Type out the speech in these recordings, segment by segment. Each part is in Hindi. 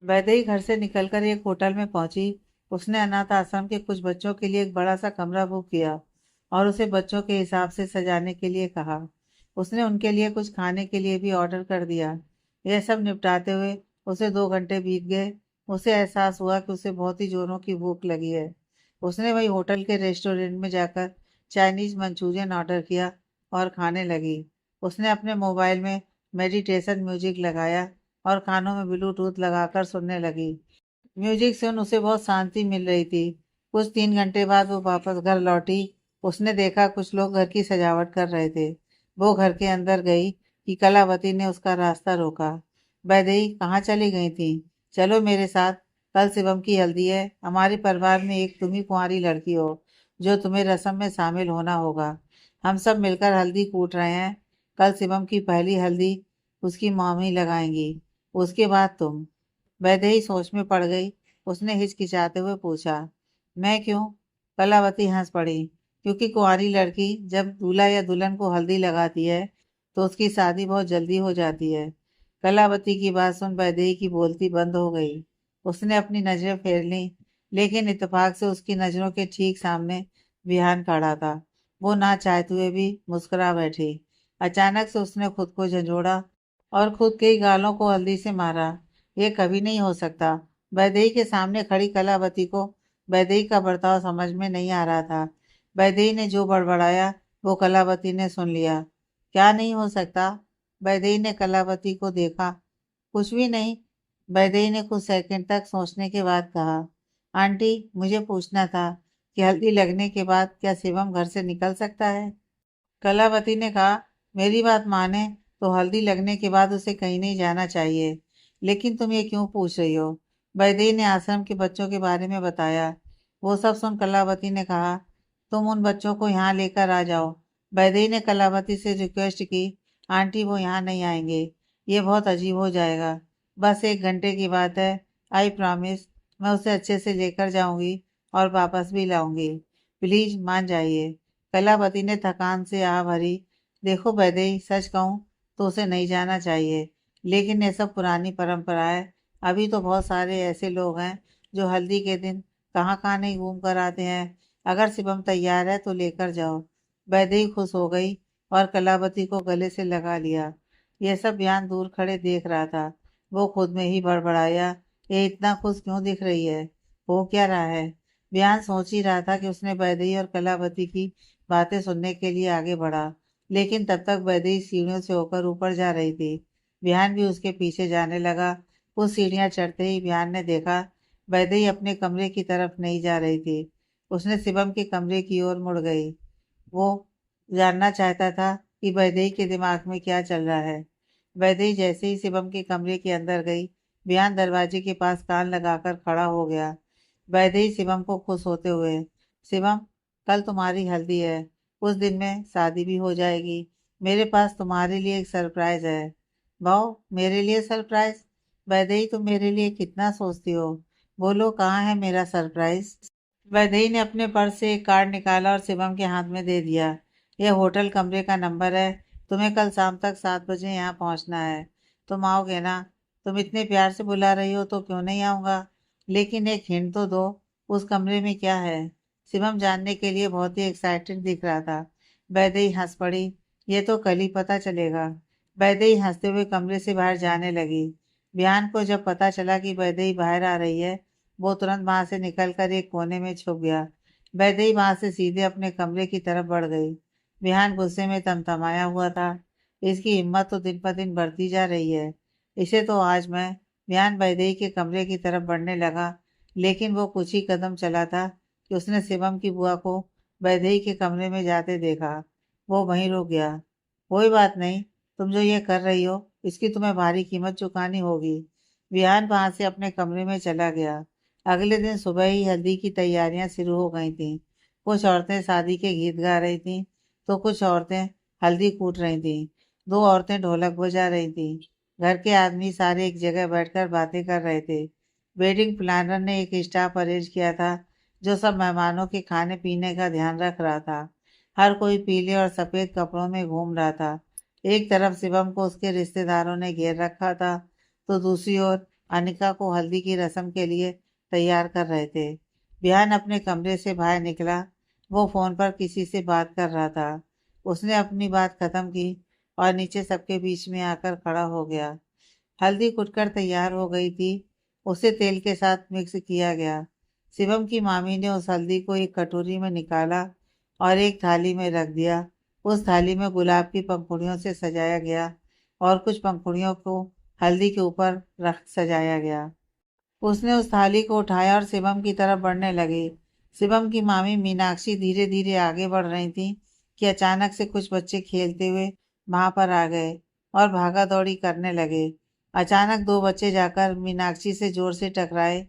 वैदेही घर से निकलकर एक होटल में पहुंची। उसने अनाथ आश्रम के कुछ बच्चों के लिए एक बड़ा सा कमरा बुक किया और उसे बच्चों के हिसाब से सजाने के लिए कहा। उसने उनके लिए कुछ खाने के लिए भी ऑर्डर कर दिया। यह सब निपटाते हुए उसे 2 घंटे बीत गए। उसे एहसास हुआ कि उसे बहुत ही जोरों की भूख लगी है। उसने वही होटल के रेस्टोरेंट में जाकर चाइनीज मंचूरियन ऑर्डर किया और खाने लगी। उसने अपने मोबाइल में मेडिटेशन म्यूजिक लगाया और कानों में ब्लूटूथ लगाकर सुनने लगी। म्यूजिक से उसे बहुत शांति मिल रही थी। कुछ 3 घंटे बाद वो वापस घर लौटी। उसने देखा कुछ लोग घर की सजावट कर रहे थे। वो घर के अंदर गई कि कलावती ने उसका रास्ता रोका। वैदेही कहाँ चली गई थी? चलो मेरे साथ। कल शिवम की हल्दी है। हमारे परिवार में एक तुम ही कुंवारी लड़की हो जो तुम्हें रस्म में शामिल होना होगा। हम सब मिलकर हल्दी कूट रहे हैं। कल शिवम की पहली हल्दी उसकी मामी लगाएंगी। उसके बाद तुम। वैदेही सोच में पड़ गई। उसने हिचकिचाते हुए पूछा, मैं क्यों? कलावती हंस पड़ी। क्योंकि कुंवारी लड़की जब दूल्हा या दुल्हन को हल्दी लगाती है तो उसकी शादी बहुत जल्दी हो जाती है। कलावती की बात सुन वैदेही की बोलती बंद हो गई। उसने अपनी नजरें फेर लीं, लेकिन इत्तेफाक से उसकी नजरों के ठीक सामने विहान खड़ा था। वो ना चाहते हुए भी मुस्कुरा बैठी। अचानक से उसने खुद को झंझोड़ा और खुद के ही गालों को हल्दी से मारा। ये कभी नहीं हो सकता। वैदेही के सामने खड़ी कलावती को वैदेही का बर्ताव समझ में नहीं आ रहा था। वैदेही ने जो बड़बड़ाया वो कलावती ने सुन लिया। क्या नहीं हो सकता? वैदेही ने कलावती को देखा। कुछ भी नहीं। वैदेही ने कुछ सेकंड तक सोचने के बाद कहा, आंटी मुझे पूछना था कि हल्दी लगने के बाद क्या शिवम घर से निकल सकता है? कलावती ने कहा, मेरी बात माने तो हल्दी लगने के बाद उसे कहीं नहीं जाना चाहिए। लेकिन तुम ये क्यों पूछ रही हो? वैदेही ने आश्रम के बच्चों के बारे में बताया। वो सब सुन कलावती ने कहा, तुम उन बच्चों को यहाँ लेकर आ जाओ। वैदेही ने कलावती से रिक्वेस्ट की, आंटी वो यहाँ नहीं आएंगे। ये बहुत अजीब हो जाएगा। बस 1 घंटे की बात है। I promise. मैं उसे अच्छे से लेकर जाऊंगी और वापस भी लाऊंगी। प्लीज मान जाइए। कलावती ने थकान से आह भरी। देखो वैदेही, सच कहूँ तो उसे नहीं जाना चाहिए। लेकिन ये सब पुरानी परंपरा है। अभी तो बहुत सारे ऐसे लोग हैं जो हल्दी के दिन कहाँ कहाँ नहीं घूम कर आते हैं। अगर शिवम तैयार है तो लेकर जाओ। वैदेही खुश हो गई और कलावती को गले से लगा लिया। यह सब बयान दूर खड़े देख रहा था। वो खुद में ही बड़बड़ाया, ये इतना खुश क्यों दिख रही है? हो क्या रहा है? बयान सोच ही रहा था कि उसने वैदेही और कलावती की बातें सुनने के लिए आगे बढ़ा। लेकिन तब तक वैदेही सीढ़ियों से होकर ऊपर जा रही थी। विहान भी उसके पीछे जाने लगा। कुछ सीढ़ियां चढ़ते ही विहान ने देखा वैदेही अपने कमरे की तरफ नहीं जा रही थी। उसने शिवम के कमरे की ओर मुड़ गई। वो जानना चाहता था कि वैदेही के दिमाग में क्या चल रहा है। वैदेही जैसे ही शिवम के कमरे के अंदर गई, विहान दरवाजे के पास कान लगाकर खड़ा हो गया। वैदेही शिवम को खुश होते हुए, शिवम, कल तुम्हारी हल्दी है। उस दिन में शादी भी हो जाएगी। मेरे पास तुम्हारे लिए एक सरप्राइज है। वाओ, मेरे लिए सरप्राइज? वैदेही, तुम मेरे लिए कितना सोचती हो। बोलो, कहाँ है मेरा सरप्राइज? वैदेही ने अपने पर्स से एक कार्ड निकाला और शिवम के हाथ में दे दिया। यह होटल कमरे का नंबर है। तुम्हें कल शाम तक 7 बजे यहाँ पहुँचना है। तुम आओगे ना? तुम इतने प्यार से बुला रही हो तो क्यों नहीं आऊँगा। लेकिन एक हिंट तो दो, उस कमरे में क्या है? शिवम जानने के लिए बहुत ही एक्साइटेड दिख रहा था। वैदेही हंस पड़ी। ये तो कल ही पता चलेगा। वैदेही हंसते हुए कमरे से बाहर जाने लगी। विहान को जब पता चला कि वैदेही बाहर आ रही है, वो तुरंत वहां से निकलकर एक कोने में छुप गया। वैदेही वहां से सीधे अपने कमरे की तरफ बढ़ गई। विहान गुस्से में तमतमाया हुआ था। इसकी हिम्मत तो दिन पर दिन बढ़ती जा रही है। इसे तो आज मैं। विहान वैदेही के कमरे की तरफ बढ़ने लगा। लेकिन वो कुछ ही कदम चला था कि उसने शिवम की बुआ को वैदेही के कमरे में जाते देखा। वो वहीं रुक गया। कोई बात नहीं, तुम जो ये कर रही हो इसकी तुम्हें भारी कीमत चुकानी होगी। विहान वहां से अपने कमरे में चला गया। अगले दिन सुबह ही हल्दी की तैयारियां शुरू हो गई थीं। कुछ औरतें शादी के गीत गा रही थीं तो कुछ औरतें हल्दी कूट रही थीं। 2 औरतें ढोलक बजा रही थीं। घर के आदमी सारे एक जगह बैठकर बातें कर रहे थे। वेडिंग प्लानर ने एक स्टाफ अरेंज किया था जो सब मेहमानों के खाने पीने का ध्यान रख रहा था। हर कोई पीले और सफेद कपड़ों में घूम रहा था। एक तरफ शिवम को उसके रिश्तेदारों ने घेर रखा था तो दूसरी ओर अनिका को हल्दी की रस्म के लिए तैयार कर रहे थे। बिहान अपने कमरे से बाहर निकला। वो फोन पर किसी से बात कर रहा था। उसने अपनी बात खत्म की और नीचे सबके बीच में आकर खड़ा हो गया। हल्दी कुटकर तैयार हो गई थी। उसे तेल के साथ मिक्स किया गया। शिवम की मामी ने उस हल्दी को एक कटोरी में निकाला और एक थाली में रख दिया। उस थाली में गुलाब की पंखुड़ियों से सजाया गया और कुछ पंखुड़ियों को हल्दी के ऊपर रख सजाया गया। उसने उस थाली को उठाया और शिवम की तरफ बढ़ने लगी। शिवम की मामी मीनाक्षी धीरे धीरे आगे बढ़ रही थी कि अचानक से कुछ बच्चे खेलते हुए वहां पर आ गए और भागा दौड़ी करने लगे। अचानक दो बच्चे जाकर मीनाक्षी से जोर से टकराए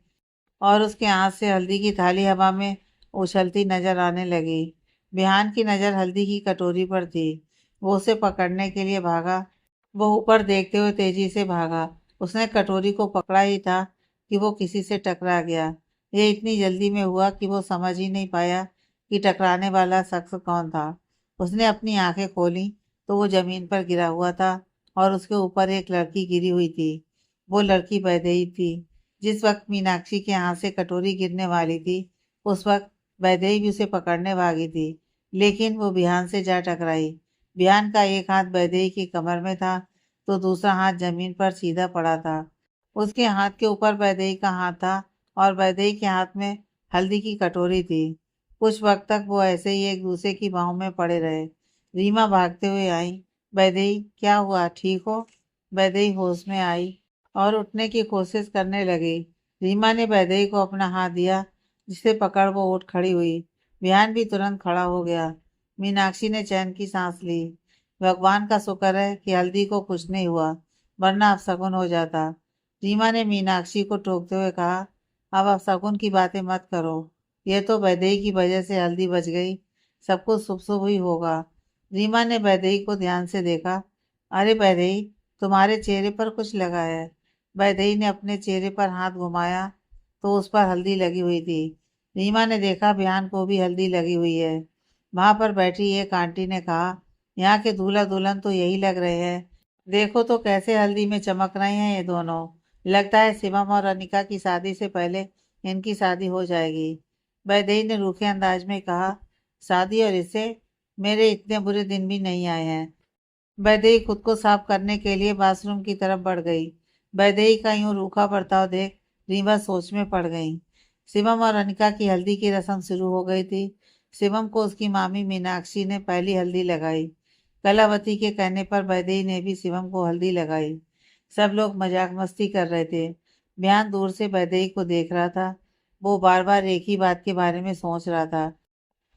और उसके हाथ से हल्दी की थाली हवा में उछलती नजर आने लगी। बिहान की नजर हल्दी की कटोरी पर थी। वो उसे पकड़ने के लिए भागा। वो ऊपर देखते हुए तेजी से भागा। उसने कटोरी को पकड़ा ही था कि वो किसी से टकरा गया। ये इतनी जल्दी में हुआ कि वो समझ ही नहीं पाया कि टकराने वाला शख्स कौन था। उसने अपनी आंखें खोली तो वो जमीन पर गिरा हुआ था और उसके ऊपर एक लड़की गिरी हुई थी। वो लड़की वैदेही थी। जिस वक्त मीनाक्षी के हाथ से कटोरी गिरने वाली थी उस वक्त वैदेही भी उसे पकड़ने भागी थी, लेकिन वो बिहान से जा टकराई। बिहान का एक हाथ वैदेही की कमर में था तो दूसरा हाथ जमीन पर सीधा पड़ा था। उसके हाथ के ऊपर वैदेही का हाथ था और वैदेही के हाथ में हल्दी की कटोरी थी। कुछ वक्त तक वो ऐसे ही एक दूसरे की बाहों में पड़े रहे। रीमा भागते हुए आई। वैदेही, क्या हुआ, ठीक हो? वैदेही होश में आई और उठने की कोशिश करने लगी। रीमा ने वैदेही को अपना हाथ दिया, जिसे पकड़ वो उठ खड़ी हुई। विहान भी तुरंत खड़ा हो गया। मीनाक्षी ने चैन की सांस ली। भगवान का शुक्र है कि हल्दी को कुछ नहीं हुआ, वरना अब शगुन हो जाता। रीमा ने मीनाक्षी को टोकते हुए कहा, अब आप शगुन की बातें मत करो। यह तो वैदेही की वजह से हल्दी बच गई। सब कुछ शुभ शुभ ही होगा। रीमा ने वैदेही को ध्यान से देखा। अरे वैदेही, तुम्हारे चेहरे पर कुछ लगा है। वैदेही ने अपने चेहरे पर हाथ घुमाया तो उस पर हल्दी लगी हुई थी। रीमा ने देखा बिहान को भी हल्दी लगी हुई है। वहां पर बैठी एक आंटी ने कहा, यहाँ के दूल्हा दुल्हन तो यही लग रहे हैं। देखो तो कैसे हल्दी में चमक रहे हैं ये दोनों। लगता है शिवम और अनिका की शादी से पहले इनकी शादी हो जाएगी। वैदेही ने रूखे अंदाज में कहा, शादी और इससे मेरे इतने बुरे दिन भी नहीं आए हैं। वैदेही खुद को साफ करने के लिए बाथरूम की तरफ बढ़ गई। वैदेही का यूं रूखा बर्ताव देख रीमा सोच में पड़ गई। शिवम और अनिका की हल्दी की रस्म शुरू हो गई थी। शिवम को उसकी मामी मीनाक्षी ने पहली हल्दी लगाई। कलावती के कहने पर वैदेही ने भी शिवम को हल्दी लगाई। सब लोग मजाक मस्ती कर रहे थे। बयान दूर से वैदेही को देख रहा था। वो बार बार एक ही बात के बारे में सोच रहा था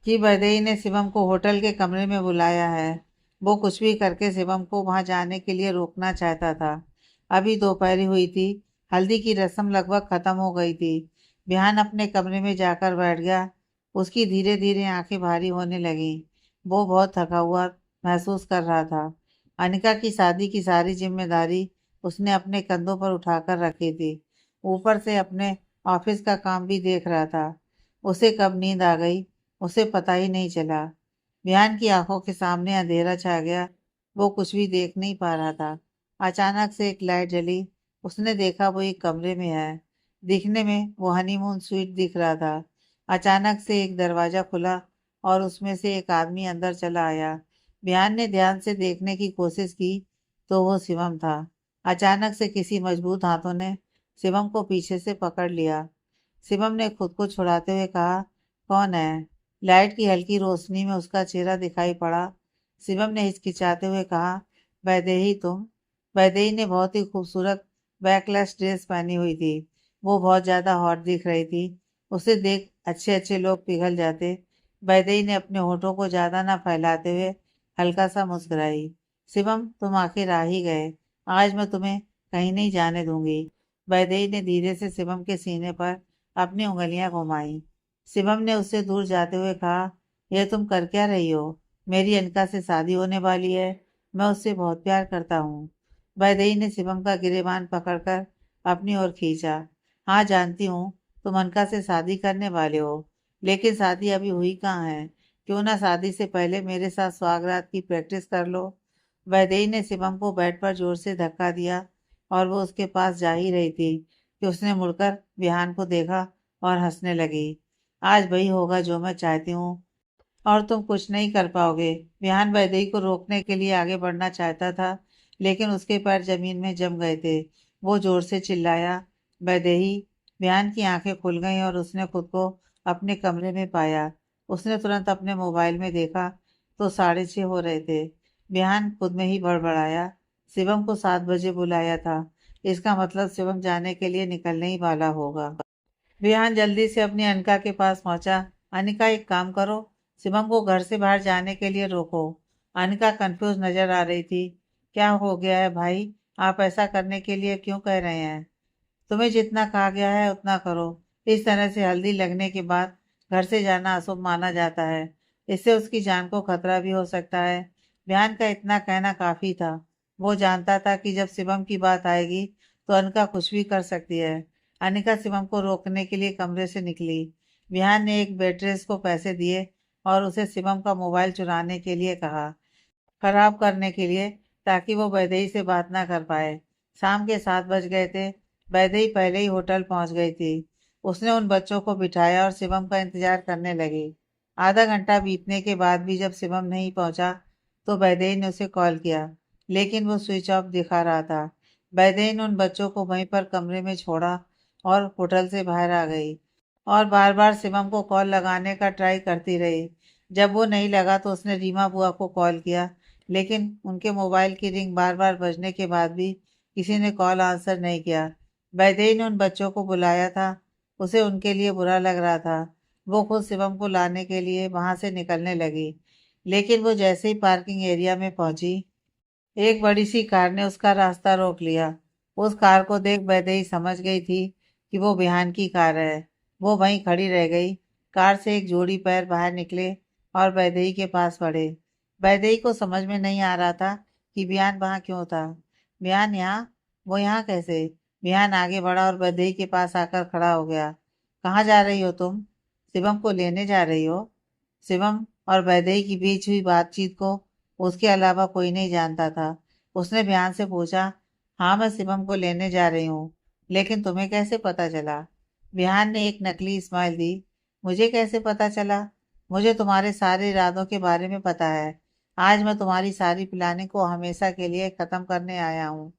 कि वैदेही ने शिवम को होटल के कमरे में बुलाया है। वो कुछ भी करके शिवम को वहां जाने के लिए रोकना चाहता था। अभी दोपहरी हुई थी। हल्दी की रस्म लगभग खत्म हो गई थी। बिहान अपने कमरे में जाकर बैठ गया। उसकी धीरे धीरे आंखें भारी होने लगी। वो बहुत थका हुआ महसूस कर रहा था। अनिका की शादी की सारी जिम्मेदारी उसने अपने कंधों पर उठाकर रखी थी। ऊपर से अपने ऑफिस का काम भी देख रहा था। उसे कब नींद आ गई उसे पता ही नहीं चला। विहान की आंखों के सामने अंधेरा छा गया। वो कुछ भी देख नहीं पा रहा था। अचानक से एक लाइट जली। उसने देखा वो एक कमरे में है। दिखने में वो हनीमून स्वीट दिख रहा था। अचानक से एक दरवाजा खुला और उसमें से एक आदमी अंदर चला आया। विहान ने ध्यान से देखने की कोशिश की तो वो शिवम था। अचानक से किसी मजबूत हाथों ने शिवम को पीछे से पकड़ लिया। शिवम ने खुद को छुड़ाते हुए कहा, कौन है? लाइट की हल्की रोशनी में उसका चेहरा दिखाई पड़ा। शिवम ने हिचकिचाते हुए कहा, वैदेही तुम? वैदेही ने बहुत ही खूबसूरत बैकलेस ड्रेस पहनी हुई थी। वो बहुत ज्यादा हॉट दिख रही थी। उसे देख अच्छे अच्छे लोग पिघल जाते। वैदेही ने अपने होठों को ज्यादा ना फैलाते हुए हल्का सा मुस्कुराई। शिवम, तुम आखिर आ ही गए। आज मैं तुम्हें कहीं नहीं जाने दूंगी। वैदेही ने धीरे से शिवम के सीने पर अपनी उंगलियां घुमाई। शिवम ने उससे दूर जाते हुए कहा, यह तुम कर क्या रही हो? मेरी अनिका से शादी होने वाली है। मैं उससे बहुत प्यार करता हूँ। वैदेही ने शिवम का गिरेबान पकड़कर अपनी ओर खींचा। हाँ, जानती हूँ तुम अनिका से शादी करने वाले हो, लेकिन शादी अभी हुई कहाँ है? क्यों ना शादी से पहले मेरे साथ सुहागरात की प्रैक्टिस कर लो। वैदेही ने शिवम को बेड पर जोर से धक्का दिया और वो उसके पास जा ही रही थी कि उसने मुड़कर बिहान को देखा और हंसने लगी। आज वही होगा जो मैं चाहती हूँ और तुम कुछ नहीं कर पाओगे। विहान वैदेही को रोकने के लिए आगे बढ़ना चाहता था, लेकिन उसके पैर जमीन में जम गए थे। वो जोर से चिल्लाया, वैदेही। विहान की आंखें खुल गईं और उसने खुद को अपने कमरे में पाया। उसने तुरंत अपने मोबाइल में देखा तो 6:30 हो रहे थे। विहान खुद में ही बड़बड़ाया, शिवम को 7 बजे बुलाया था। इसका मतलब शिवम जाने के लिए निकलने ही वाला होगा। विहान जल्दी से अपनी अनिका के पास पहुंचा। अनिका, एक काम करो, शिवम को घर से बाहर जाने के लिए रोको। अनिका कंफ्यूज नजर आ रही थी। क्या हो गया है भाई? आप ऐसा करने के लिए क्यों कह रहे हैं? तुम्हें जितना कहा गया है उतना करो। इस तरह से हल्दी लगने के बाद घर से जाना अशुभ माना जाता है। इससे उसकी जान को खतरा भी हो सकता है। विहान का इतना कहना काफी था। वो जानता था कि जब शिवम की बात आएगी तो अनिका कुछ भी कर सकती है। अनिका शिवम को रोकने के लिए कमरे से निकली। विहान ने एक वेट्रेस को पैसे दिए और उसे शिवम का मोबाइल चुराने के लिए कहा, खराब करने के लिए, ताकि वो वैदेही से बात ना कर पाए। शाम के 7 बज गए थे। वैदेही पहले ही होटल पहुंच गई थी। उसने उन बच्चों को बिठाया और शिवम का इंतजार करने लगी। आधा घंटा बीतने के बाद भी जब शिवम नहीं पहुंचा तो वैदेही ने उसे कॉल किया, लेकिन वो स्विच ऑफ दिखा रहा था। वैदेही ने उन बच्चों को वहीं पर कमरे में छोड़ा और होटल से बाहर आ गई और बार बार शिवम को कॉल लगाने का ट्राई करती रही। जब वो नहीं लगा तो उसने रीमा बुआ को कॉल किया, लेकिन उनके मोबाइल की रिंग बार बार बजने के बाद भी किसी ने कॉल आंसर नहीं किया। वैदेही ने उन बच्चों को बुलाया था। उसे उनके लिए बुरा लग रहा था। वो खुद शिवम को लाने के लिए वहां से निकलने लगी, लेकिन वो जैसे ही पार्किंग एरिया में पहुंची, एक बड़ी सी कार ने उसका रास्ता रोक लिया। उस कार को देख वैदेही समझ गई थी कि वो बिहान की कार है। वो वहीं खड़ी रह गई। कार से एक जोड़ी पैर बाहर निकले और वैदेही के पास पड़े। वैदेही को समझ में नहीं आ रहा था कि बिहान वहां क्यों था। बिहान यहाँ? वो यहाँ कैसे? बिहान आगे बढ़ा और वैदेही के पास आकर खड़ा हो गया। कहाँ जा रही हो तुम? शिवम को लेने जा रही हो? शिवम और वैदेही के बीच हुई बातचीत को उसके अलावा कोई नहीं जानता था। उसने बिहान से पूछा, हाँ, मैं शिवम को लेने जा रही हूँ, लेकिन तुम्हें कैसे पता चला? बिहान ने एक नकली स्माइल दी। मुझे कैसे पता चला? मुझे तुम्हारे सारे इरादों के बारे में पता है। आज मैं तुम्हारी सारी प्लानिंग को हमेशा के लिए खत्म करने आया हूँ।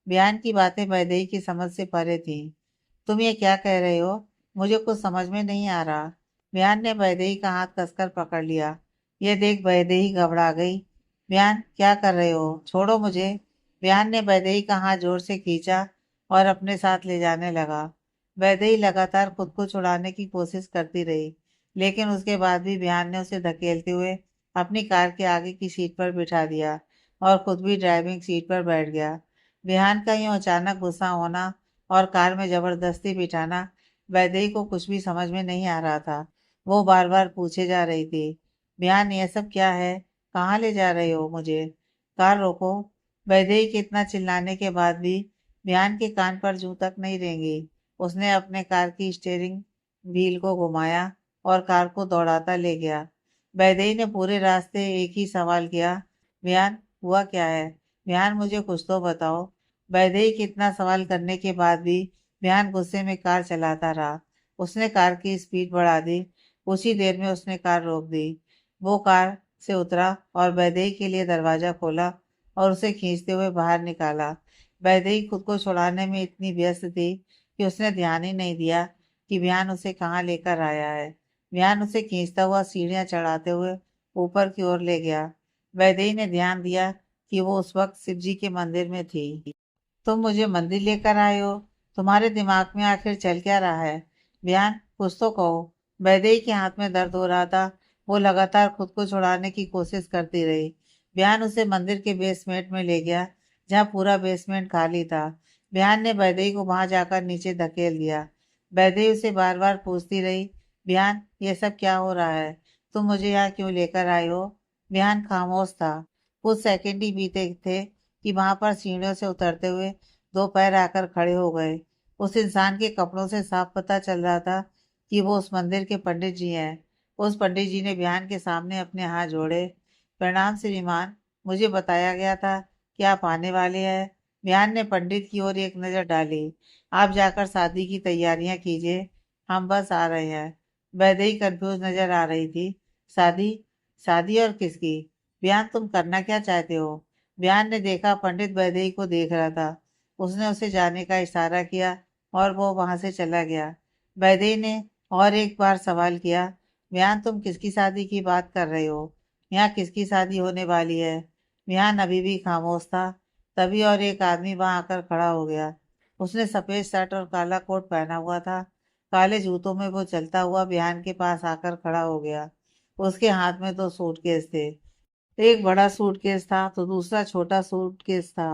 बिहान की बातें वैदेही की समझ से परे थी। तुम ये क्या कह रहे हो? मुझे कुछ समझ में नहीं आ रहा। बिहान ने वैदेही का हाथ कसकर पकड़ लिया। ये देख वैदेही घबरा गई। बिहान, क्या कर रहे हो? छोड़ो मुझे। बिहान ने वैदेही का हाथ जोर से खींचा और अपने साथ ले जाने लगा। वैदेही लगातार खुद को छुड़ाने की कोशिश करती रही, लेकिन उसके बाद भी बिहान ने उसे धकेलते हुए अपनी कार के आगे की सीट पर बिठा दिया और खुद भी ड्राइविंग सीट पर बैठ गया। बिहान का यूं अचानक गुस्सा होना और कार में जबरदस्ती बिठाना वैदेही को कुछ भी समझ में नहीं आ रहा था। वो बार बार पूछे जा रही थी, बिहान, ये सब क्या है? कहाँ ले जा रहे हो मुझे? कार रोको। वैदेही के इतना चिल्लाने के बाद भी बिहान के कान पर जूं तक नहीं रेंगी। उसने अपने कार की स्टीयरिंग व्हील को घुमाया और कार को दौड़ाता ले गया। वैदेही ने पूरे रास्ते एक ही सवाल किया, बिहान, हुआ क्या है? बिहान, मुझे कुछ तो बताओ। वैदेही के इतना सवाल करने के बाद भी बिहान गुस्से में कार चलाता रहा। उसने कार की स्पीड बढ़ा दी। कुछ ही देर में उसने कार रोक दी। वो कार से उतरा और वैदेही के लिए दरवाजा खोला और उसे खींचते हुए बाहर निकाला। वैदेही खुद को छुड़ाने में इतनी व्यस्त थी कि उसने ध्यान ही नहीं दिया कि बिहान उसे कहाँ लेकर आया है। बिहान उसे खींचता हुआ सीढ़ियां चढ़ाते हुए ऊपर की ओर ले गया। वैदेही ने ध्यान दिया कि वो उस वक्त शिव जी के मंदिर में थी। तुम मुझे मंदिर लेकर आए हो? तुम्हारे दिमाग में आखिर चल क्या रहा है? बिहान, कुछ तो कहो। वैदेही के हाथ में दर्द हो रहा था। वो लगातार खुद को छुड़ाने की कोशिश करती रही। बिहान उसे मंदिर के बेसमेंट में ले गया, जहाँ पूरा बेसमेंट खाली था। बिहान ने वैदेही को वहां जाकर नीचे धकेल दिया। वैदेही उसे बार बार पूछती रही, बिहान, ये सब क्या हो रहा है? तुम मुझे यहाँ क्यों लेकर आए हो? बिहान खामोश था। कुछ सेकंड ही बीते थे कि वहां पर सीढ़ियों से उतरते हुए 2 पैर आकर खड़े हो गए। उस इंसान के कपड़ों से साफ पता चल रहा था कि वो उस मंदिर के पंडित जी हैं। उस पंडित जी ने बिहान के सामने अपने हाथ जोड़े। प्रणाम श्रीमान, मुझे बताया गया था कि आप आने वाले हैं। बिहान ने पंडित की ओर एक नजर डाली। आप जाकर शादी की तैयारियां कीजिए, हम बस आ रहे हैं। वैदेही कंफ्यूज नजर आ रही थी। शादी? शादी और किसकी? बिहान तुम करना क्या चाहते हो? बिहान ने देखा पंडित वैदेही को देख रहा था। उसने उसे जाने का इशारा किया और वो वहां से चला गया। वैदेही ने और एक बार सवाल किया, बिहान तुम किसकी शादी की बात कर रहे हो? यहाँ किसकी शादी होने वाली है? बिहान अभी भी खामोश था। तभी और एक आदमी वहां आकर खड़ा हो गया। उसने सफेद शर्ट और काला कोट पहना हुआ था। काले जूतों में वो चलता हुआ बिहान के पास आकर खड़ा हो गया। उसके हाथ में दो सूटकेस थे। एक बड़ा सूटकेस था तो दूसरा छोटा सूटकेस था।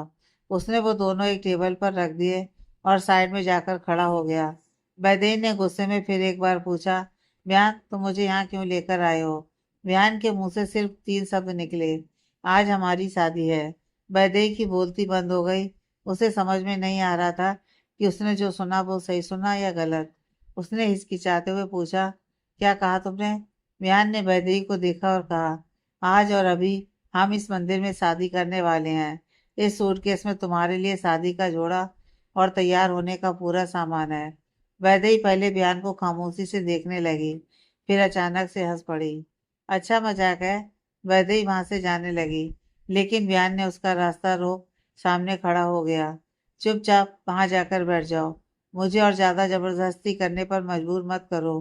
उसने वो दोनों एक टेबल पर रख दिए और साइड में जाकर खड़ा हो गया। बैदेन ने गुस्से में फिर एक बार पूछा, बिहान तुम मुझे यहाँ क्यों लेकर आए हो? बिहान के मुंह से सिर्फ तीन शब्द निकले, आज हमारी शादी है। बैदेई की बोलती बंद हो गई। उसे समझ में नहीं आ रहा था कि उसने जो सुना वो सही सुना या गलत। उसने हिचकिचाते हुए पूछा, क्या कहा तुमने? बिहान ने बैदेई को देखा और कहा, आज और अभी हम इस मंदिर में शादी करने वाले हैं। इस सूटकेस में तुम्हारे लिए शादी का जोड़ा और तैयार होने का पूरा सामान है। वैदेही पहले बयान को खामोशी से देखने लगी, फिर अचानक से हंस पड़ी। अच्छा मजाक है। वैदेही वहां से जाने लगी, लेकिन बयान ने उसका रास्ता रोक सामने खड़ा हो गया। चुपचाप वहां जाकर बैठ जाओ। मुझे और ज्यादा जबरदस्ती करने पर मजबूर मत करो।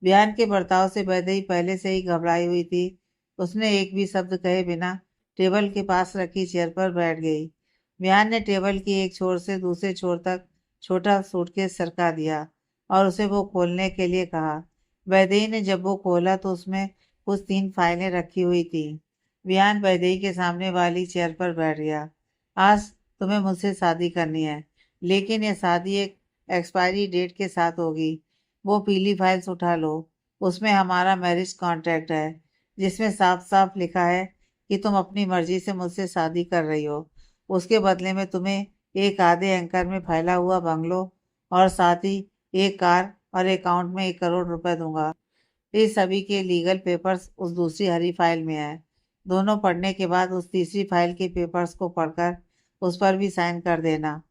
बयान के बर्ताव से वैदेही पहले से ही घबराई हुई थी। उसने एक भी शब्द कहे बिना टेबल के पास रखी चेयर पर बैठ गई। बिहान ने टेबल की एक छोर से दूसरे छोर तक छोटा सूटकेस सरका दिया और उसे वो खोलने के लिए कहा। वैदेही ने जब वो खोला तो उसमें कुछ तीन फाइलें रखी हुई थी। बिहान वैदेही के सामने वाली चेयर पर बैठ गया। आज तुम्हें मुझसे शादी करनी है, लेकिन यह शादी एक एक्सपायरी डेट के साथ होगी। वो पीली फाइल्स उठा लो। उसमें हमारा मैरिज कॉन्ट्रैक्ट है, जिसमें साफ साफ लिखा है कि तुम अपनी मर्जी से मुझसे शादी कर रही हो। उसके बदले में तुम्हें एक आधे एंकर में फैला हुआ बंगलो और साथ ही एक कार और अकाउंट में 1 करोड़ रुपए दूंगा। इस सभी के लीगल पेपर्स उस दूसरी हरी फाइल में है। दोनों पढ़ने के बाद उस तीसरी फाइल के पेपर्स को पढ़कर उस पर भी साइन कर देना।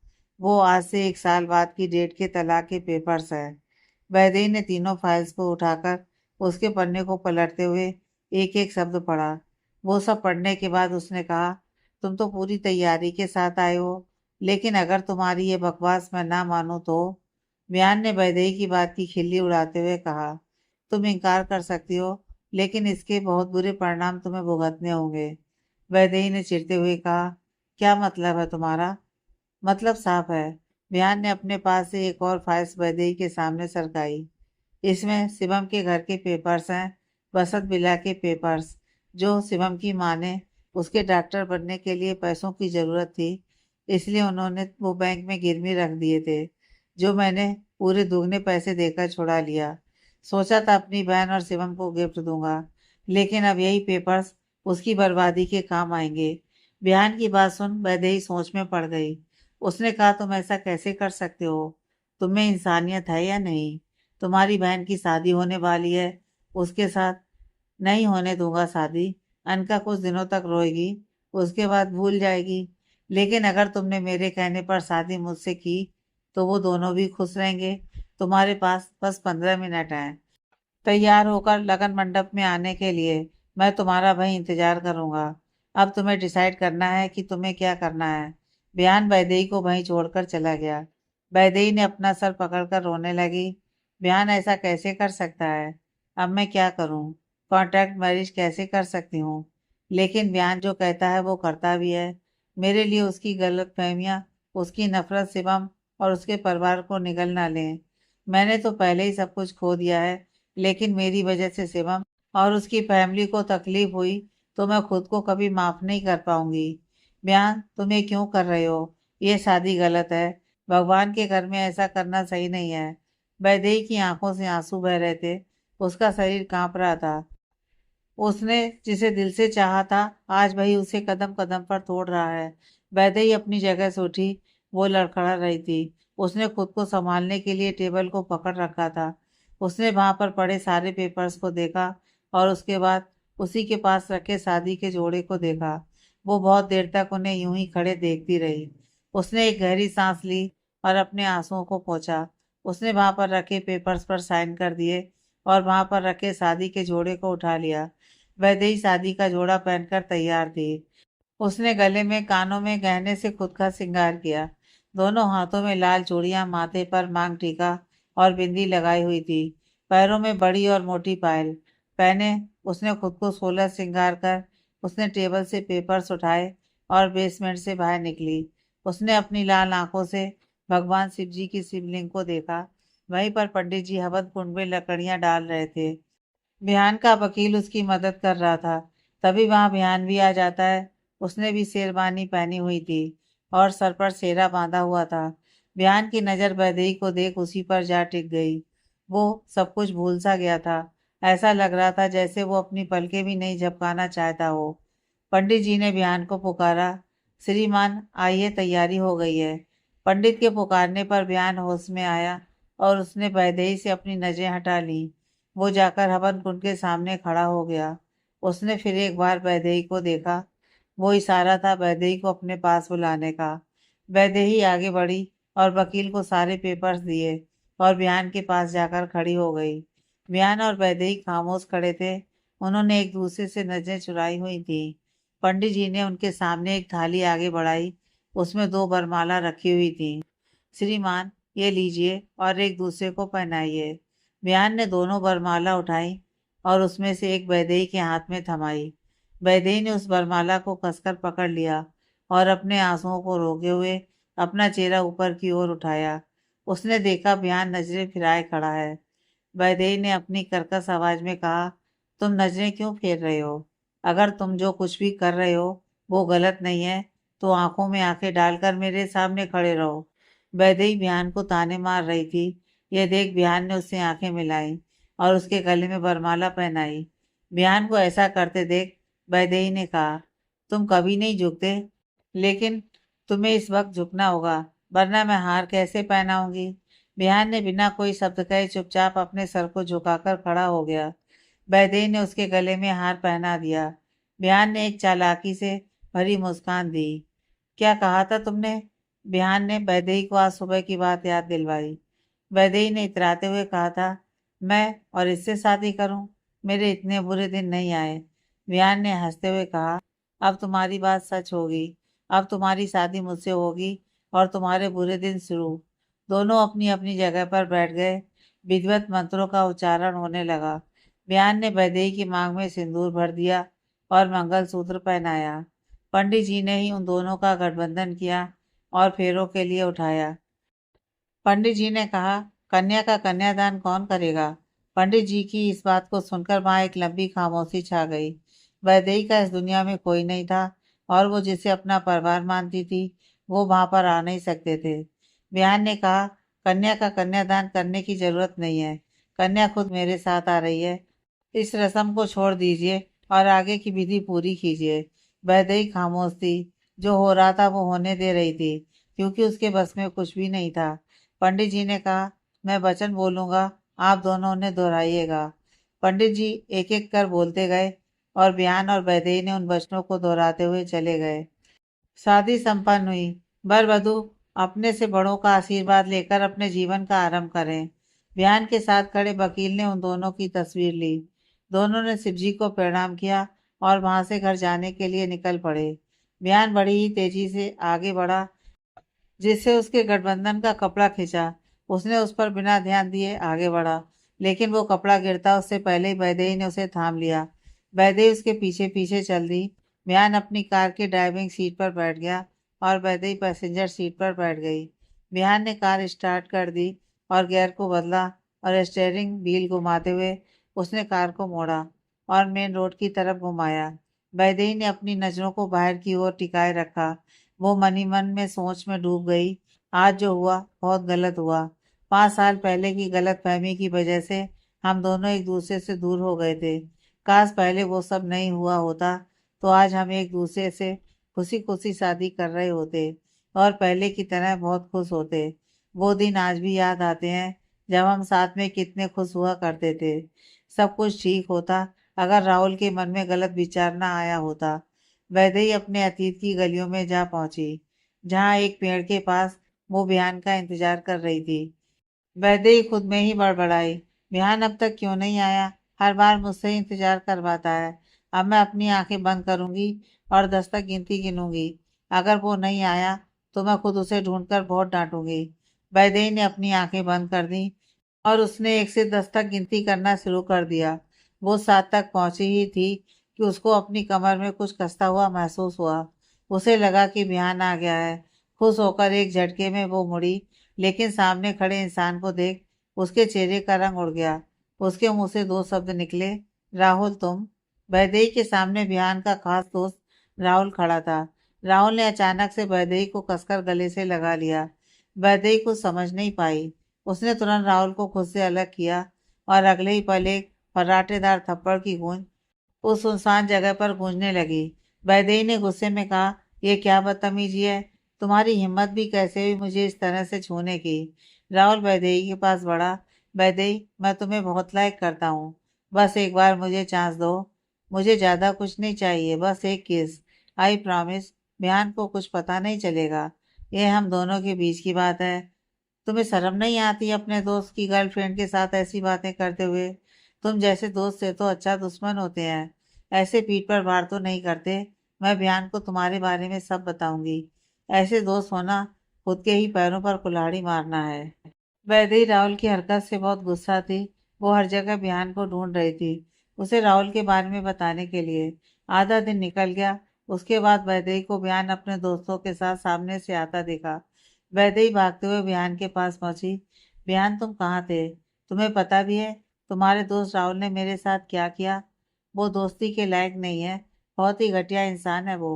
वो आज से 1 साल बाद की डेट के तलाक के पेपर्स है। वैदेही ने तीनों फाइल्स को उठाकर उसके पन्ने को पलटते हुए एक एक शब्द पढ़ा। वो सब पढ़ने के बाद उसने कहा, तुम तो पूरी तैयारी के साथ आए हो, लेकिन अगर तुम्हारी ये बकवास मैं ना मानूं तो? बयान ने वैदेही की बात की खिल्ली उड़ाते हुए कहा, तुम इनकार कर सकती हो, लेकिन इसके बहुत बुरे परिणाम तुम्हें भुगतने होंगे। वैदेही ने चिढ़ते हुए कहा, क्या मतलब है तुम्हारा? मतलब साफ है। बयान ने अपने पास से एक और फाइल्स वैदेही के सामने सरकाई। इसमें शिवम के घर के पेपर्स हैं, बसंत बिला के पेपर्स। जो शिवम की माँ ने उसके डॉक्टर बनने के लिए पैसों की ज़रूरत थी, इसलिए उन्होंने वो बैंक में गिरवी रख दिए थे, जो मैंने पूरे दुगने पैसे देकर छुड़ा लिया। सोचा था अपनी बहन और शिवम को गिफ्ट दूंगा, लेकिन अब यही पेपर्स उसकी बर्बादी के काम आएंगे। बिहान की बात सुन वैदेही सोच में पड़ गई। उसने कहा, तुम ऐसा कैसे कर सकते हो? तुम में इंसानियत है या नहीं? तुम्हारी बहन की शादी होने वाली है, उसके साथ। नहीं होने दूंगा शादी। अनका कुछ दिनों तक रोएगी, उसके बाद भूल जाएगी। लेकिन अगर तुमने मेरे कहने पर शादी मुझसे की तो वो दोनों भी खुश रहेंगे। तुम्हारे पास बस 15 मिनट हैं तैयार होकर लगन मंडप में आने के लिए। मैं तुम्हारा वहीं इंतजार करूंगा। अब तुम्हें डिसाइड करना है कि तुम्हें क्या करना है। बयान वैदेही को वहीं छोड़कर चला गया। वैदेही ने अपना सर पकड़कर रोने लगी। बयान ऐसा कैसे कर सकता है? अब मैं क्या करूं? कॉन्ट्रैक्ट मैरिज कैसे कर सकती हूँ? लेकिन बयान जो कहता है वो करता भी है। मेरे लिए उसकी गलत फहमियाँ, उसकी नफरत शिवम और उसके परिवार को निगल ना लें। मैंने तो पहले ही सब कुछ खो दिया है, लेकिन मेरी वजह से शिवम और उसकी फैमिली को तकलीफ हुई तो मैं खुद को कभी माफ नहीं कर पाऊंगी। बयान, तुम ये क्यों कर रहे हो? ये शादी गलत है। भगवान के घर में ऐसा करना सही नहीं है। वैदेही की आंखों से आंसू बह रहे थे। उसका शरीर कांप रहा था। उसने जिसे दिल से चाहा था, आज वही उसे कदम कदम पर तोड़ रहा है। वैदेही अपनी जगह से उठी। वो लड़खड़ा रही थी। उसने खुद को संभालने के लिए टेबल को पकड़ रखा था। उसने वहां पर पड़े सारे पेपर्स को देखा और उसके बाद उसी के पास रखे शादी के जोड़े को देखा। वो बहुत देर तक उन्हें यूं ही खड़े देखती रही। उसने एक गहरी सांस ली और अपने आंसुओं को पोंछा। उसने वहां पर रखे पेपर्स पर साइन कर दिए और वहां पर रखे शादी के जोड़े को उठा लिया। वैदेही शादी का जोड़ा पहनकर तैयार थी। उसने गले में कानों में गहने से खुद का श्रृंगार किया। दोनों हाथों में लाल चूड़ियां, माथे पर मांग टीका और बिंदी लगाई हुई थी। पैरों में बड़ी और मोटी पायल पहने उसने खुद को 16 श्रृंगार कर उसने टेबल से पेपर्स उठाए और बेसमेंट से बाहर निकली। उसने अपनी लाल आंखों से भगवान शिव जी की शिवलिंग को देखा। वहीं पर पंडित जी हवन कुंड में लकड़ियां डाल रहे थे। बिहान का वकील उसकी मदद कर रहा था। तभी वहां बिहान भी आ जाता है। उसने भी शेरवानी पहनी हुई थी और सर पर सेहरा बांधा हुआ था। बिहान की नजर वैदेही को देख उसी पर जा टिक गई। वो सब कुछ भूल सा गया था। ऐसा लग रहा था जैसे वो अपनी पलकें भी नहीं झपकाना चाहता हो। पंडित जी ने बिहान को पुकारा। श्रीमान आइए, तैयारी हो गई है। पंडित के पुकारने पर बिहान होश में आया और उसने वैदेही से अपनी नजरें हटा ली। वो जाकर हवन कुंड के सामने खड़ा हो गया। उसने फिर एक बार वैदेही को देखा। वो इशारा था वैदेही को अपने पास बुलाने का। वैदेही आगे बढ़ी और वकील को सारे पेपर्स दिए और बिहान के पास जाकर खड़ी हो गई। बिहान और वैदेही खामोश खड़े थे। उन्होंने एक दूसरे से नजरें चुराई हुई थी। पंडित जी ने उनके सामने एक थाली आगे बढ़ाई। उसमें 2 वरमाला रखी हुई थी। श्रीमान, ये लीजिए और एक दूसरे को पहनाइए। बिहान ने दोनों वरमाला उठाई और उसमें से एक वैदेही के हाथ में थमाई। वैदेही ने उस वरमाला को कसकर पकड़ लिया और अपने आंसुओं को रोके हुए अपना चेहरा ऊपर की ओर उठाया। उसने देखा बिहान नजरें फिराए खड़ा है। वैदेही ने अपनी कर्कश आवाज में कहा, तुम नजरें क्यों फेर रहे हो? अगर तुम जो कुछ भी कर रहे हो वो गलत नहीं है तो आंखों में आंखें डालकर मेरे सामने खड़े रहो। वैदेही बिहान को ताने मार रही थी। यह देख बिहान ने उससे आंखें मिलाई और उसके गले में वरमाला पहनाई। बिहान को ऐसा करते देख वैदेही ने कहा, तुम कभी नहीं झुकते, लेकिन तुम्हें इस वक्त झुकना होगा, वरना मैं हार कैसे पहनाऊंगी। बिहान ने बिना कोई शब्द कहे चुपचाप अपने सर को झुकाकर खड़ा हो गया। वैदेही ने उसके गले में हार पहना दिया। बिहान ने एक चालाकी से भरी मुस्कान दी। क्या कहा था तुमने? बिहान ने वैदेही को आज सुबह की बात याद दिलवाई। वैदेही ने इतराते हुए कहा था, मैं और इससे शादी करूं? मेरे इतने बुरे दिन नहीं आए। बिहान ने हंसते हुए कहा, अब तुम्हारी बात सच होगी। अब तुम्हारी शादी मुझसे होगी और तुम्हारे बुरे दिन शुरू। दोनों अपनी अपनी जगह पर बैठ गए। विधिवत मंत्रों का उच्चारण होने लगा। बिहान ने वैदेही की मांग में सिंदूर भर दिया और मंगलसूत्र पहनाया। पंडित जी ने ही उन दोनों का गठबंधन किया और फेरों के लिए उठाया। पंडित जी ने कहा, कन्या का कन्यादान कौन करेगा? पंडित जी की इस बात को सुनकर वहां एक लंबी खामोशी छा गई। वैदेही का इस दुनिया में कोई नहीं था और वो जिसे अपना परिवार मानती थी वो वहां पर आ नहीं सकते थे। बिहान ने कहा, कन्या का कन्यादान करने की जरूरत नहीं है। कन्या खुद मेरे साथ आ रही है। इस रस्म को छोड़ दीजिए और आगे की विधि पूरी कीजिए। वैदेही खामोश थी। जो हो रहा था वो होने दे रही थी, क्योंकि उसके बस में कुछ भी नहीं था। पंडित जी ने कहा, मैं वचन बोलूंगा, आप दोनों ने दोहराइएगा। पंडित जी एक एक कर बोलते गए और बिहान और वैदेही ने उन वचनों को दोहराते हुए चले गए। शादी संपन्न हुई। वर वधू अपने से बड़ों का आशीर्वाद लेकर अपने जीवन का आरंभ करें। बिहान के साथ खड़े वकील ने उन दोनों की तस्वीर ली। दोनों ने शिवजी को प्रणाम किया और वहां से घर जाने के लिए निकल पड़े। बिहान बड़ी ही तेजी से आगे बढ़ा, जिससे उसके गठबंधन का कपड़ा खींचा। उसने उस पर बिना ध्यान दिए आगे बढ़ा, लेकिन वो कपड़ा गिरता उससे पहले ही वैदेही ने उसे थाम लिया। वैदेही उसके पीछे पीछे चल दी। म्यान अपनी कार की ड्राइविंग सीट पर बैठ गया और वैदेही पैसेंजर सीट पर बैठ गई। बिहान ने कार स्टार्ट कर दी और गियर को बदला और स्टीयरिंग व्हील घुमाते हुए उसने कार को मोड़ा और मेन रोड की तरफ घुमाया। वैदेही ने अपनी नजरों को बाहर की ओर टिकाए रखा। वो मनी मन में सोच में डूब गई। आज जो हुआ बहुत गलत हुआ। 5 साल पहले की गलत फहमी की वजह से हम दोनों एक दूसरे से दूर हो गए थे। काश पहले वो सब नहीं हुआ होता तो आज हम एक दूसरे से खुशी खुशी शादी कर रहे होते और पहले की तरह बहुत खुश होते। वो दिन आज भी याद आते हैं जब हम साथ में कितने खुश हुआ करते थे। सब कुछ ठीक होता अगर राहुल के मन में गलत विचार ना आया होता। वैदेही अपने अतीत की गलियों में जा पहुंची। जहाँ एक पेड़ के पास वो बिहान का इंतजार कर रही थी। वैदेही खुद में ही बड़बड़ाई, बिहान अब तक क्यों नहीं आया? हर बार मुझसे ही इंतजार करवाता है। अब मैं अपनी आंखें बंद करूंगी और 10 तक गिनती गिनूंगी। अगर वो नहीं आया तो मैं खुद उसे ढूंढकर बहुत डांटूंगी। वैदेही ने अपनी आंखें बंद कर दी और उसने 1 से 10 तक गिनती करना शुरू कर दिया। वो 7 तक पहुंची ही थी कि उसको अपनी कमर में कुछ कसता हुआ महसूस हुआ। उसे लगा कि बिहान आ गया है। खुश होकर एक झटके में वो मुड़ी, लेकिन सामने खड़े इंसान को देख उसके चेहरे का रंग उड़ गया। उसके मुंह से 2 शब्द निकले, राहुल तुम। वैदेही के सामने बिहान का खास दोस्त राहुल खड़ा था। राहुल ने अचानक से वैदेही को कसकर गले से लगा लिया। वैदेही कुछ समझ नहीं पाई। उसने तुरंत राहुल को खुद से अलग किया और अगले ही पल एक फर्राटेदार थप्पड़ की गूंज उस सुनसान जगह पर गूंजने लगी। वैदेही ने गुस्से में कहा, यह क्या बदतमीजी है? तुम्हारी हिम्मत भी कैसे हुई मुझे इस तरह से छूने की? राहुल वैदेही के पास बढ़ा। वैदेही, मैं तुम्हें बहुत लाइक करता हूँ। बस एक बार मुझे चांस दो। मुझे ज्यादा कुछ नहीं चाहिए, बस एक किस। I promise. बिहान को कुछ पता नहीं चलेगा। यह हम दोनों के बीच की बात है। तुम्हें शर्म नहीं आती अपने दोस्त की गर्लफ्रेंड के साथ ऐसी बातें करते हुए? तुम जैसे दोस्त से तो अच्छा दुश्मन होते हैं। ऐसे पीठ पर वार तो नहीं करते। मैं बयान को तुम्हारे बारे में सब बताऊंगी। ऐसे दोस्त होना खुद के ही पैरों पर कुल्हाड़ी मारना है। वैदेही राहुल की हरकत से बहुत गुस्सा थी। वो हर जगह बयान को ढूंढ रही थी, उसे राहुल के बारे में बताने के लिए। आधा दिन निकल गया। उसके बाद वैदेही को बयान अपने दोस्तों के साथ सामने से आता देखा। वैदेही भागते हुए बिहान के पास पहुंची। बिहान, तुम कहाँ थे? तुम्हें पता भी है तुम्हारे दोस्त राहुल ने मेरे साथ क्या किया? वो दोस्ती के लायक नहीं है। बहुत ही घटिया इंसान है वो।